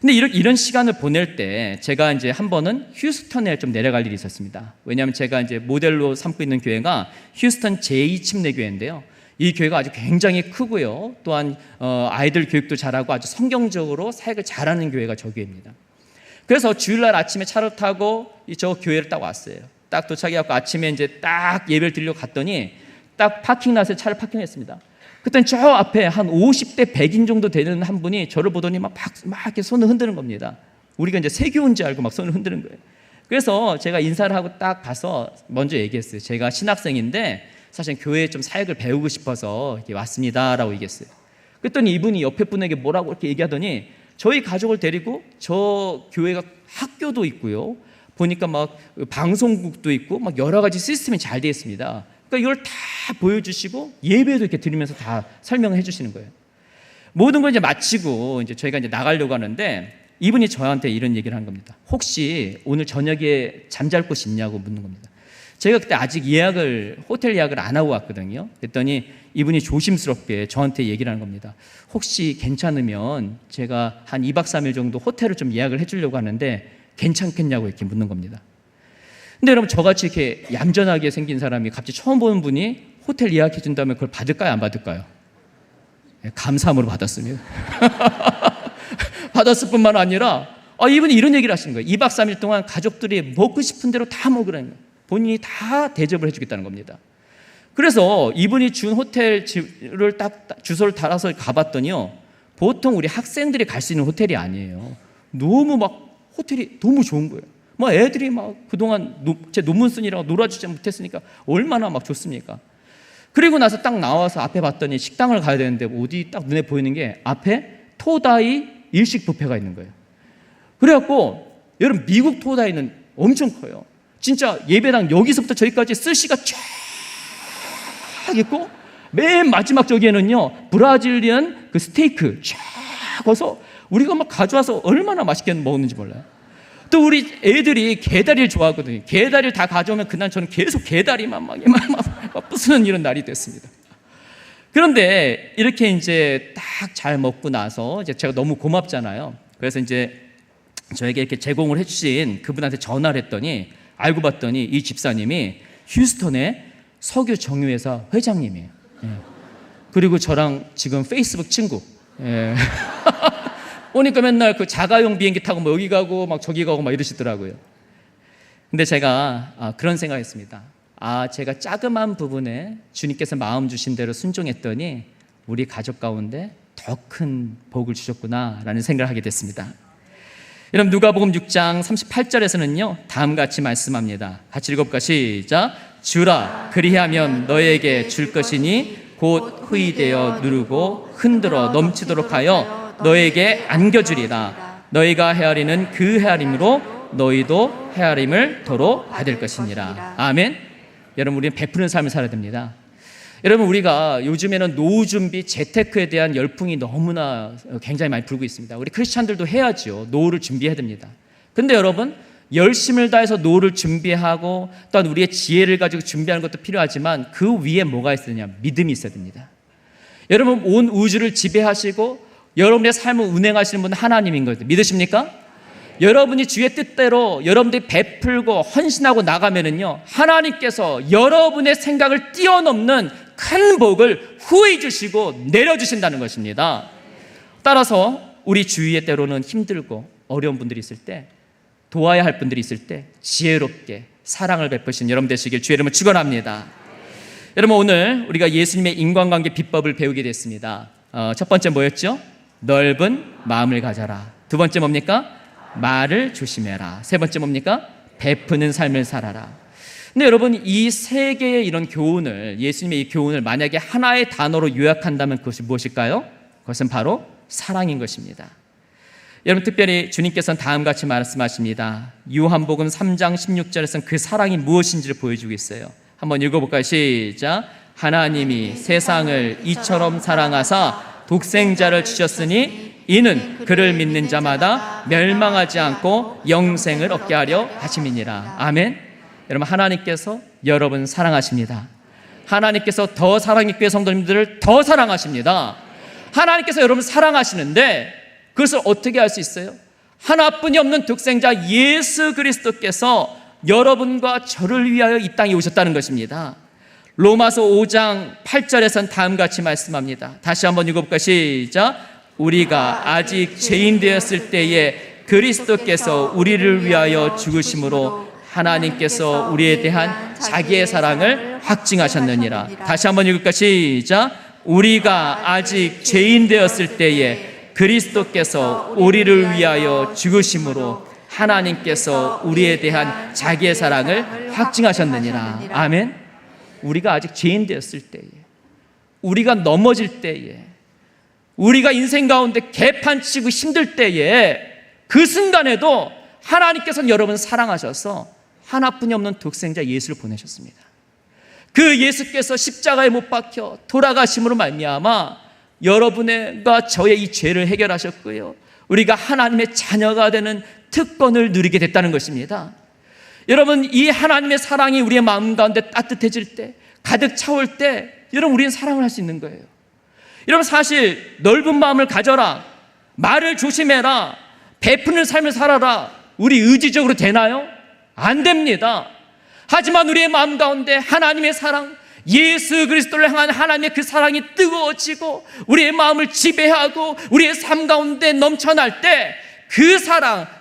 근데 이런 시간을 보낼 때 제가 이제 한 번은 휴스턴에 좀 내려갈 일이 있었습니다. 왜냐하면 제가 이제 모델로 삼고 있는 교회가 휴스턴 제2침례교회인데요. 이 교회가 아주 굉장히 크고요. 또한 아이들 교육도 잘하고 아주 성경적으로 사역을 잘하는 교회가 저 교회입니다. 그래서 주일날 아침에 차를 타고 저 교회를 딱 왔어요. 딱 도착해갖고 아침에 이제 딱 예배를 드리러 갔더니 딱 파킹랏에 차를 파킹했습니다. 그땐 저 앞에 한 50대 100인 정도 되는 한 분이 저를 보더니 막 이렇게 손을 흔드는 겁니다. 우리가 이제 세교인 줄 알고 막 손을 흔드는 거예요. 그래서 제가 인사를 하고 딱 가서 먼저 얘기했어요. 제가 신학생인데 사실 교회에 좀 사역을 배우고 싶어서 이렇게 왔습니다라고 얘기했어요. 그랬더니 이분이 옆에 분에게 뭐라고 이렇게 얘기하더니 저희 가족을 데리고 저 교회가 학교도 있고요. 보니까 막 방송국도 있고 막 여러 가지 시스템이 잘 되어 있습니다. 그러니까 이걸 다 보여주시고 예배도 이렇게 드리면서 다 설명을 해주시는 거예요. 모든 걸 이제 마치고 이제 저희가 이제 나가려고 하는데 이분이 저한테 이런 얘기를 한 겁니다. 혹시 오늘 저녁에 잠잘 곳이 있냐고 묻는 겁니다. 제가 그때 아직 호텔 예약을 안 하고 왔거든요. 그랬더니 이분이 조심스럽게 저한테 얘기를 하는 겁니다. 혹시 괜찮으면 제가 한 2박 3일 정도 호텔을 좀 예약을 해주려고 하는데 괜찮겠냐고 이렇게 묻는 겁니다. 근데 여러분 저같이 이렇게 얌전하게 생긴 사람이 갑자기 처음 보는 분이 호텔 예약해 준다면 그걸 받을까요? 안 받을까요? 감사함으로 받았습니다. 받았을 뿐만 아니라 이분이 이런 얘기를 하시는 거예요. 2박 3일 동안 가족들이 먹고 싶은 대로 다 먹으라는 거예요. 본인이 다 대접을 해주겠다는 겁니다. 그래서 이분이 준 호텔을 딱 주소를 달아서 가봤더니요, 보통 우리 학생들이 갈 수 있는 호텔이 아니에요. 너무 막 호텔이 너무 좋은 거예요. 막 애들이 막 그동안 제 논문 쓰느라고 놀아주지 못했으니까 얼마나 막 좋습니까? 그리고 나서 딱 나와서 앞에 봤더니 식당을 가야 되는데 어디 딱 눈에 보이는 게 앞에 토다이 일식 뷔페가 있는 거예요. 그래갖고 여러분 미국 토다이는 엄청 커요. 진짜 예배당 여기서부터 저기까지 스시가 쫙 있고 맨 마지막 저기에는요 브라질리안 그 스테이크 쫙 거서 우리가 막 가져와서 얼마나 맛있게 먹는지 몰라요. 또 우리 애들이 게다리를 좋아하거든요. 게다리를 다 가져오면 그날 저는 계속 게다리만 막 부수는 이런 날이 됐습니다. 그런데 이렇게 이제 딱 잘 먹고 나서 이제 제가 너무 고맙잖아요. 그래서 이제 저에게 이렇게 제공을 해주신 그분한테 전화를 했더니 알고 봤더니 이 집사님이 휴스턴의 석유 정유회사 회장님이에요. 예. 그리고 저랑 지금 페이스북 친구. 예. 오니까 맨날 그 자가용 비행기 타고 뭐 여기 가고 막 저기 가고 막 이러시더라고요. 근데 제가 그런 생각했습니다. 제가 자그마한 부분에 주님께서 마음 주신 대로 순종했더니 우리 가족 가운데 더 큰 복을 주셨구나라는 생각을 하게 됐습니다. 여러분 누가복음 6장 38절에서는요 다음과 같이 말씀합니다. 같이 읽어볼까? 시작. 주라 그리하면 너에게 줄 것이니 곧 후이되어 누르고 흔들어 넘치도록 하여 너에게 안겨주리라. 너희가 헤아리는 그 헤아림으로 너희도 헤아림을 도로 받을 것이니라. 아멘. 여러분 우리는 베푸는 삶을 살아야 됩니다. 여러분 우리가 요즘에는 노후 준비, 재테크에 대한 열풍이 너무나 굉장히 많이 불고 있습니다. 우리 크리스찬들도 해야죠. 노후를 준비해야 됩니다. 근데 여러분 열심을 다해서 노후를 준비하고 또한 우리의 지혜를 가지고 준비하는 것도 필요하지만 그 위에 뭐가 있어야 되냐? 믿음이 있어야 됩니다. 여러분 온 우주를 지배하시고 여러분의 삶을 운행하시는 분은 하나님인 거예요. 믿으십니까? 여러분이 주의 뜻대로 여러분들이 베풀고 헌신하고 나가면은요 하나님께서 여러분의 생각을 뛰어넘는 큰 복을 후히 주시고 내려주신다는 것입니다. 따라서 우리 주위에 때로는 힘들고 어려운 분들이 있을 때, 도와야 할 분들이 있을 때 지혜롭게 사랑을 베푸신 여러분 되시길 주의 이름으로 축원합니다. 여러분 오늘 우리가 예수님의 인간관계 비법을 배우게 됐습니다. 첫 번째 뭐였죠? 넓은 마음을 가져라. 두 번째 뭡니까? 말을 조심해라. 세 번째 뭡니까? 베푸는 삶을 살아라. 근데 여러분 이 세 개의 이런 교훈을, 예수님의 이 교훈을 만약에 하나의 단어로 요약한다면 그것이 무엇일까요? 그것은 바로 사랑인 것입니다. 여러분 특별히 주님께서는 다음같이 말씀하십니다. 요한복음 3장 16절에서는 그 사랑이 무엇인지를 보여주고 있어요. 한번 읽어볼까요? 시작. 하나님이 세상을 이처럼 사랑하사 독생자를 주셨으니 이는 그를 믿는 자마다 멸망하지 않고 영생을 얻게 하려 하심이니라. 아멘. 여러분 하나님께서 여러분 사랑하십니다. 하나님께서 더 사랑의 교회 성도님들을 더 사랑하십니다. 하나님께서 여러분 사랑하시는데 그것을 어떻게 할 수 있어요? 하나뿐이 없는 독생자 예수 그리스도께서 여러분과 저를 위하여 이 땅에 오셨다는 것입니다. 로마서 5장 8절에선 다음같이 말씀합니다. 다시 한번 읽어볼까? 시작. 우리가 아직 죄인 되었을 때에 그리스도께서 우리를 위하여 죽으심으로 하나님께서 우리에 대한 자기의 사랑을 확증하셨느니라. 다시 한번 읽을까? 시작. 우리가 아직 죄인 되었을 때에 그리스도께서 우리를 위하여 죽으심으로 하나님께서 우리에 대한 자기의 사랑을 확증하셨느니라. 아멘. 우리가 아직 죄인 되었을 때에, 우리가 넘어질 때에, 우리가 인생 가운데 개판치고 힘들 때에, 그 순간에도 하나님께서는 여러분을 사랑하셔서 하나뿐이 없는 독생자 예수를 보내셨습니다. 그 예수께서 십자가에 못 박혀 돌아가심으로 말미암아 여러분과 저의 이 죄를 해결하셨고요, 우리가 하나님의 자녀가 되는 특권을 누리게 됐다는 것입니다. 여러분, 이 하나님의 사랑이 우리의 마음 가운데 따뜻해질 때, 가득 차올 때, 여러분, 우리는 사랑을 할 수 있는 거예요. 여러분, 사실 넓은 마음을 가져라, 말을 조심해라, 베푸는 삶을 살아라, 우리 의지적으로 되나요? 안 됩니다. 하지만 우리의 마음 가운데 하나님의 사랑, 예수 그리스도를 향한 하나님의 그 사랑이 뜨거워지고 우리의 마음을 지배하고 우리의 삶 가운데 넘쳐날 때,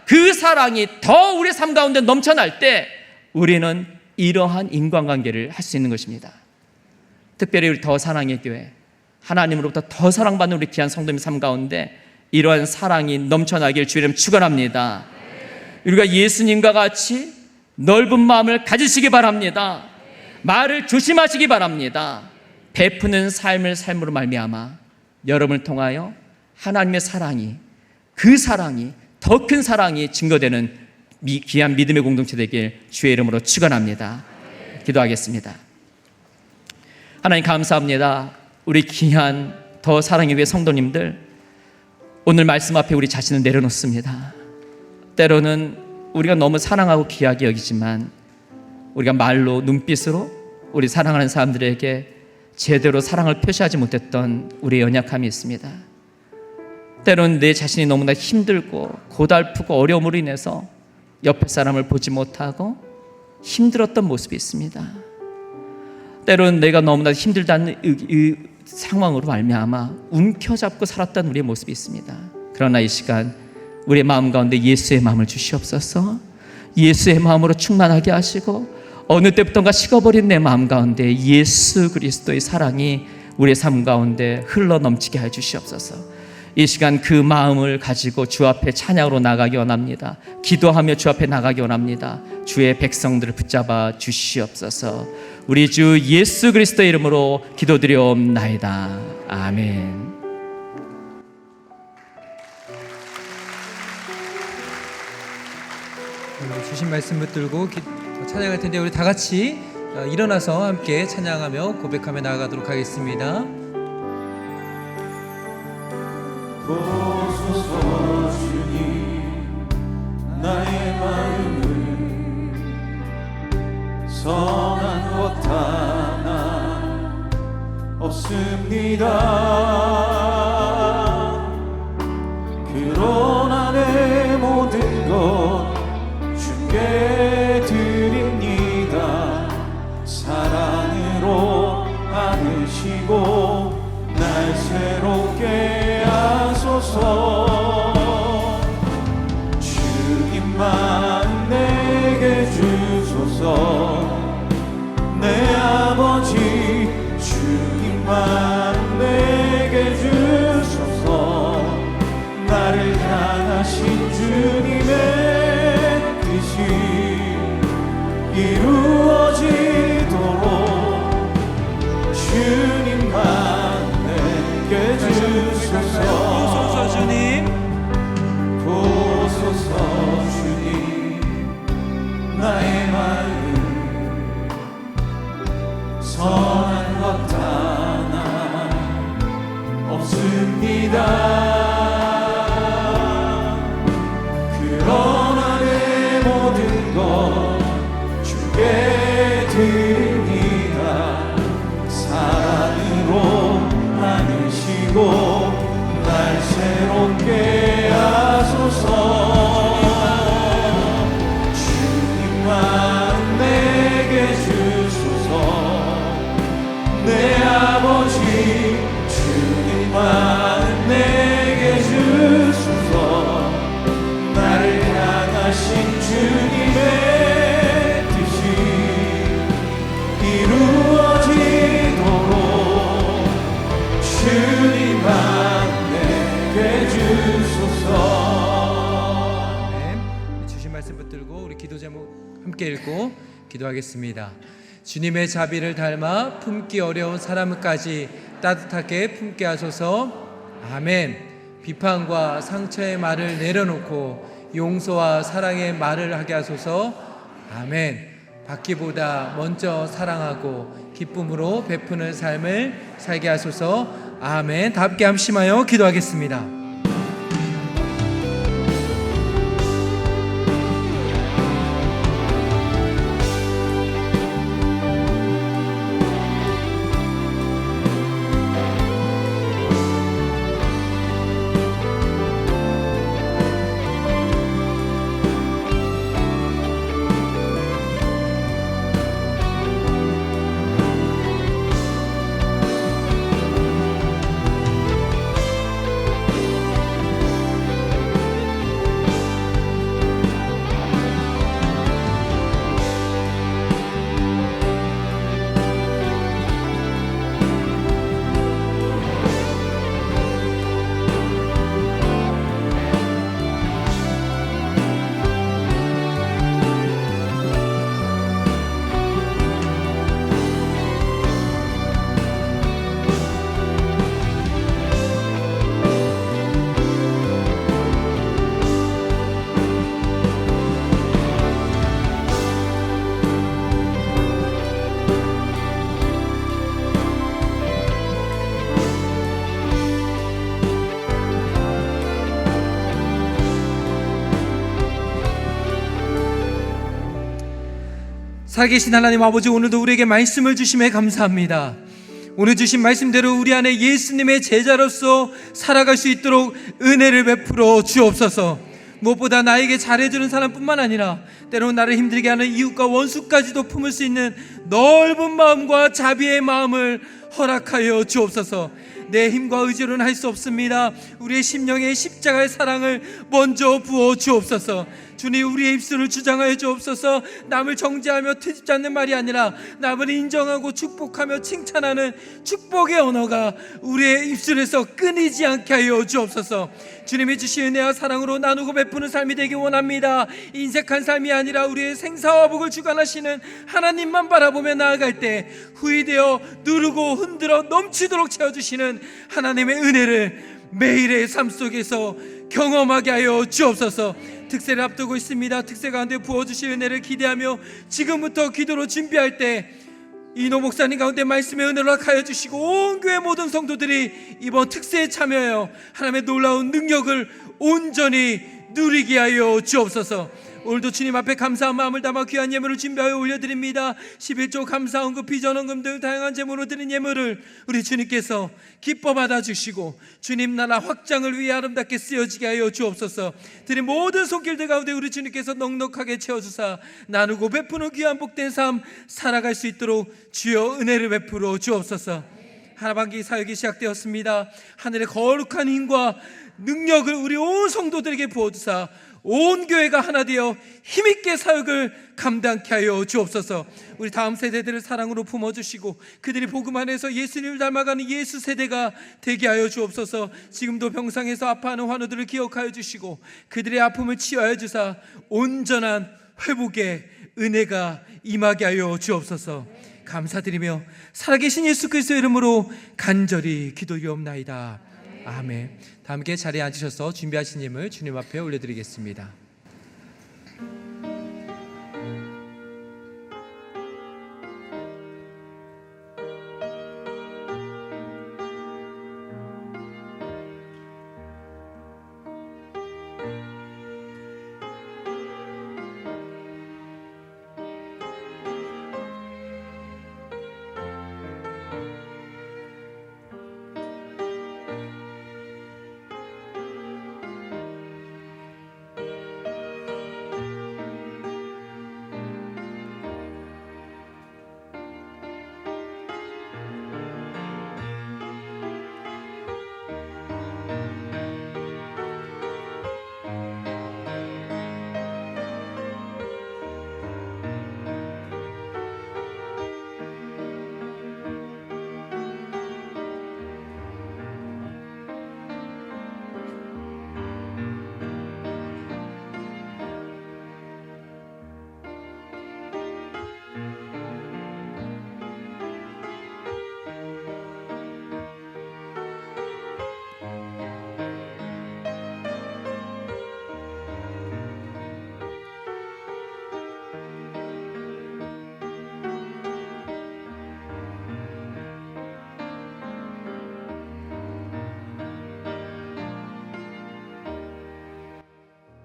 그 사랑이 더 우리의 삶 가운데 넘쳐날 때 우리는 이러한 인간관계를 할 수 있는 것입니다. 특별히 우리 더 사랑의 교회, 하나님으로부터 더 사랑받는 우리 귀한 성도님 삶 가운데 이러한 사랑이 넘쳐나길 주의 이름 축원합니다. 우리가 예수님과 같이 넓은 마음을 가지시기 바랍니다. 말을 조심하시기 바랍니다. 베푸는 삶으로 말미암아 여러분을 통하여 하나님의 사랑이, 그 사랑이, 더 큰 사랑이 증거되는 귀한 믿음의 공동체 되길 주의 이름으로 축원합니다. 기도하겠습니다. 하나님 감사합니다. 우리 귀한 더 사랑의 교회 성도님들, 오늘 말씀 앞에 우리 자신을 내려놓습니다. 때로는 우리가 너무 사랑하고 귀하게 여기지만 우리가 말로, 눈빛으로 우리 사랑하는 사람들에게 제대로 사랑을 표시하지 못했던 우리의 연약함이 있습니다. 때로는 내 자신이 너무나 힘들고 고달프고 어려움으로 인해서 옆에 사람을 보지 못하고 힘들었던 모습이 있습니다. 때로는 내가 너무나 힘들다는 이 상황으로 말미암아 움켜잡고 살았던 우리의 모습이 있습니다. 그러나 이 시간 우리의 마음 가운데 예수의 마음을 주시옵소서. 예수의 마음으로 충만하게 하시고 어느 때부터인가 식어버린 내 마음 가운데 예수 그리스도의 사랑이 우리의 삶 가운데 흘러 넘치게 해 주시옵소서. 이 시간 그 마음을 가지고 주 앞에 찬양으로 나가기 원합니다. 기도하며 주 앞에 나가기 원합니다. 주의 백성들을 붙잡아 주시옵소서. 우리 주 예수 그리스도의 이름으로 기도드리옵나이다. 아멘. 주신 말씀 붙들고 찬양할 텐데 우리 다 같이 일어나서 함께 찬양하며 고백하며 나아가도록 하겠습니다. 보소서 주님, 나의 마음을 선한 것 하나 없습니다. 그러나 내 모든 것 주께 드립니다. 사랑으로 안으시고 날 새롭게 하소서. 주님만 내게 주소서. 내 아버지 주님만 내게 주소서. 나를 향하신 주님의 뜻이 이루어지도록 주님만 내게 주소서. 보소서 주님, 보소서 주님, 나의 마음 선한 것 하나 없습니다. 그러나 내 모든 것 주께 드립니다. 사랑으로 안으시고 날 새롭게 하소서. 함께 읽고 기도하겠습니다. 주님의 자비를 닮아 품기 어려운 사람까지 따뜻하게 품게 하소서. 아멘. 비판과 상처의 말을 내려놓고 용서와 사랑의 말을 하게 하소서. 아멘. 받기보다 먼저 사랑하고 기쁨으로 베푸는 삶을 살게 하소서. 아멘. 다 함께 함심하여 기도하겠습니다. 살아계신 하나님 아버지, 오늘도 우리에게 말씀을 주심에 감사합니다. 오늘 주신 말씀대로 우리 안에 예수님의 제자로서 살아갈 수 있도록 은혜를 베풀어 주옵소서. 무엇보다 나에게 잘해주는 사람뿐만 아니라 때로는 나를 힘들게 하는 이웃과 원수까지도 품을 수 있는 넓은 마음과 자비의 마음을 허락하여 주옵소서. 내 힘과 의지로는 할 수 없습니다. 우리의 심령에 십자가의 사랑을 먼저 부어 주옵소서. 주님, 우리의 입술을 주장하여 주옵소서. 남을 정죄하며 트집지 않는 말이 아니라 남을 인정하고 축복하며 칭찬하는 축복의 언어가 우리의 입술에서 끊이지 않게 하여 주옵소서. 주님이 주신 은혜와 사랑으로 나누고 베푸는 삶이 되기 원합니다. 인색한 삶이 아니라 우리의 생사와 복을 주관하시는 하나님만 바라보며 나아갈 때 후회되어 누르고 흔들어 넘치도록 채워주시는 하나님의 은혜를 매일의 삶 속에서 경험하게 하여 주옵소서. 특세를 앞두고 있습니다. 특세 가운데 부어주실 은혜를 기대하며 지금부터 기도로 준비할 때 이노 목사님 가운데 말씀의 은혜를 허락하여 주시고 온 교회 모든 성도들이 이번 특세에 참여하여 하나님의 놀라운 능력을 온전히 누리게 하여 주옵소서. 오늘도 주님 앞에 감사한 마음을 담아 귀한 예물을 준비하여 올려드립니다. 11조 감사헌금, 비전헌금 등 다양한 제물로 드린 예물을 우리 주님께서 기뻐 받아주시고 주님 나라 확장을 위해 아름답게 쓰여지게 하여 주옵소서. 드린 모든 손길들 가운데 우리 주님께서 넉넉하게 채워주사 나누고 베푸는 귀한 복된 삶 살아갈 수 있도록 주여 은혜를 베풀어 주옵소서. 하반기 사역이 시작되었습니다. 하늘의 거룩한 힘과 능력을 우리 온 성도들에게 부어주사 온 교회가 하나 되어 힘있게 사역을 감당케 하여 주옵소서. 우리 다음 세대들을 사랑으로 품어주시고 그들이 복음 안에서 예수님을 닮아가는 예수 세대가 되게 하여 주옵소서. 지금도 병상에서 아파하는 환우들을 기억하여 주시고 그들의 아픔을 치유하여 주사 온전한 회복의 은혜가 임하게 하여 주옵소서. 감사드리며 살아계신 예수 그리스도의 이름으로 간절히 기도리옵나이다. 아멘. 다 함께 자리에 앉으셔서 준비하신 예물 주님 앞에 올려드리겠습니다.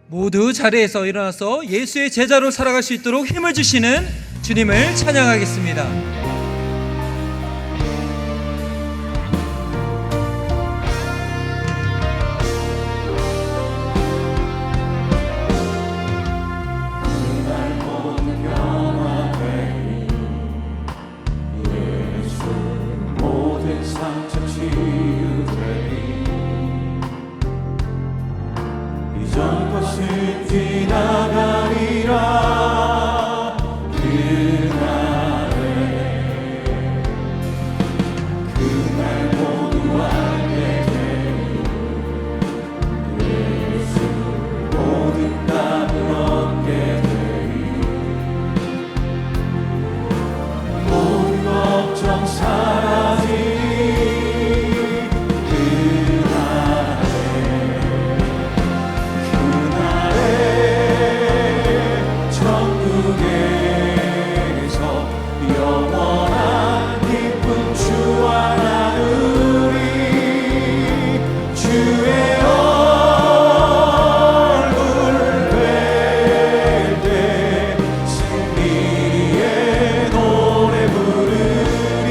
모두 자리에서 일어나서 예수의 제자로 살아갈 수 있도록 힘을 주시는 주님을 찬양하겠습니다. 모든 상처 치유되리. 이전 것은 지나가리라. 그날 모두 알게 되리. 예수 모든 답을 얻게 되리. 모든 걱정 사라지리. 천국에서 영원한 기쁨 주와 나누리. 주의 얼굴 뵐 때 승리의 노래 부르리.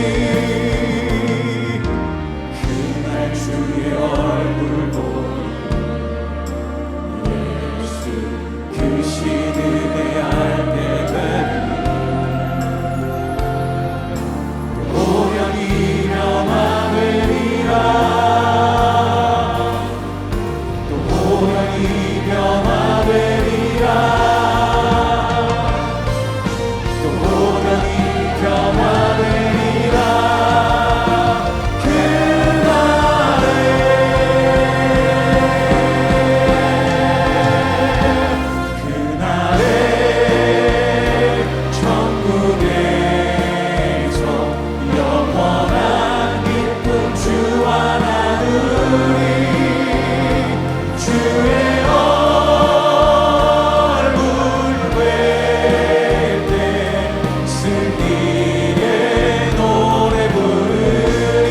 그날 주의 얼굴 보리. 예수 그 시든에 알게 되리. 보면 이변하되리라. 또 보면 이변하되리라. 또 보면 이변하되리라. 그날에 천국에서 영원한 기쁨 주와 나누리. 주의 얼굴 뵐 때 승리의 노래 부르리.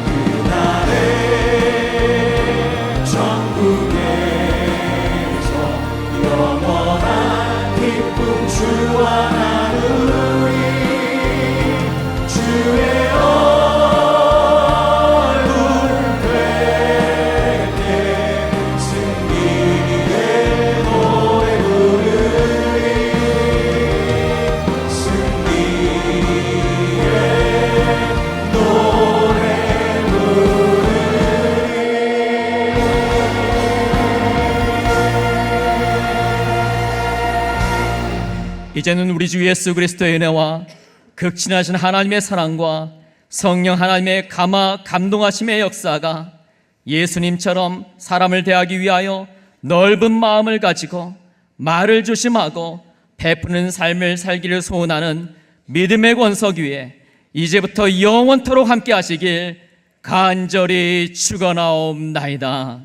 그날에 천국에서 영원한 기쁨 주와 나누리. 주의 얼굴 뵐 때 승리의 노래 부르리. 승리의 노래 이제는 우리 주 예수 그리스도의 은혜와 극진하신 하나님의 사랑과 성령 하나님의 감동하심의 역사가 예수님처럼 사람을 대하기 위하여 넓은 마음을 가지고 말을 조심하고 베푸는 삶을 살기를 소원하는 믿음의 권석 위에 이제부터 영원토록 함께 하시길 간절히 축원하옵나이다.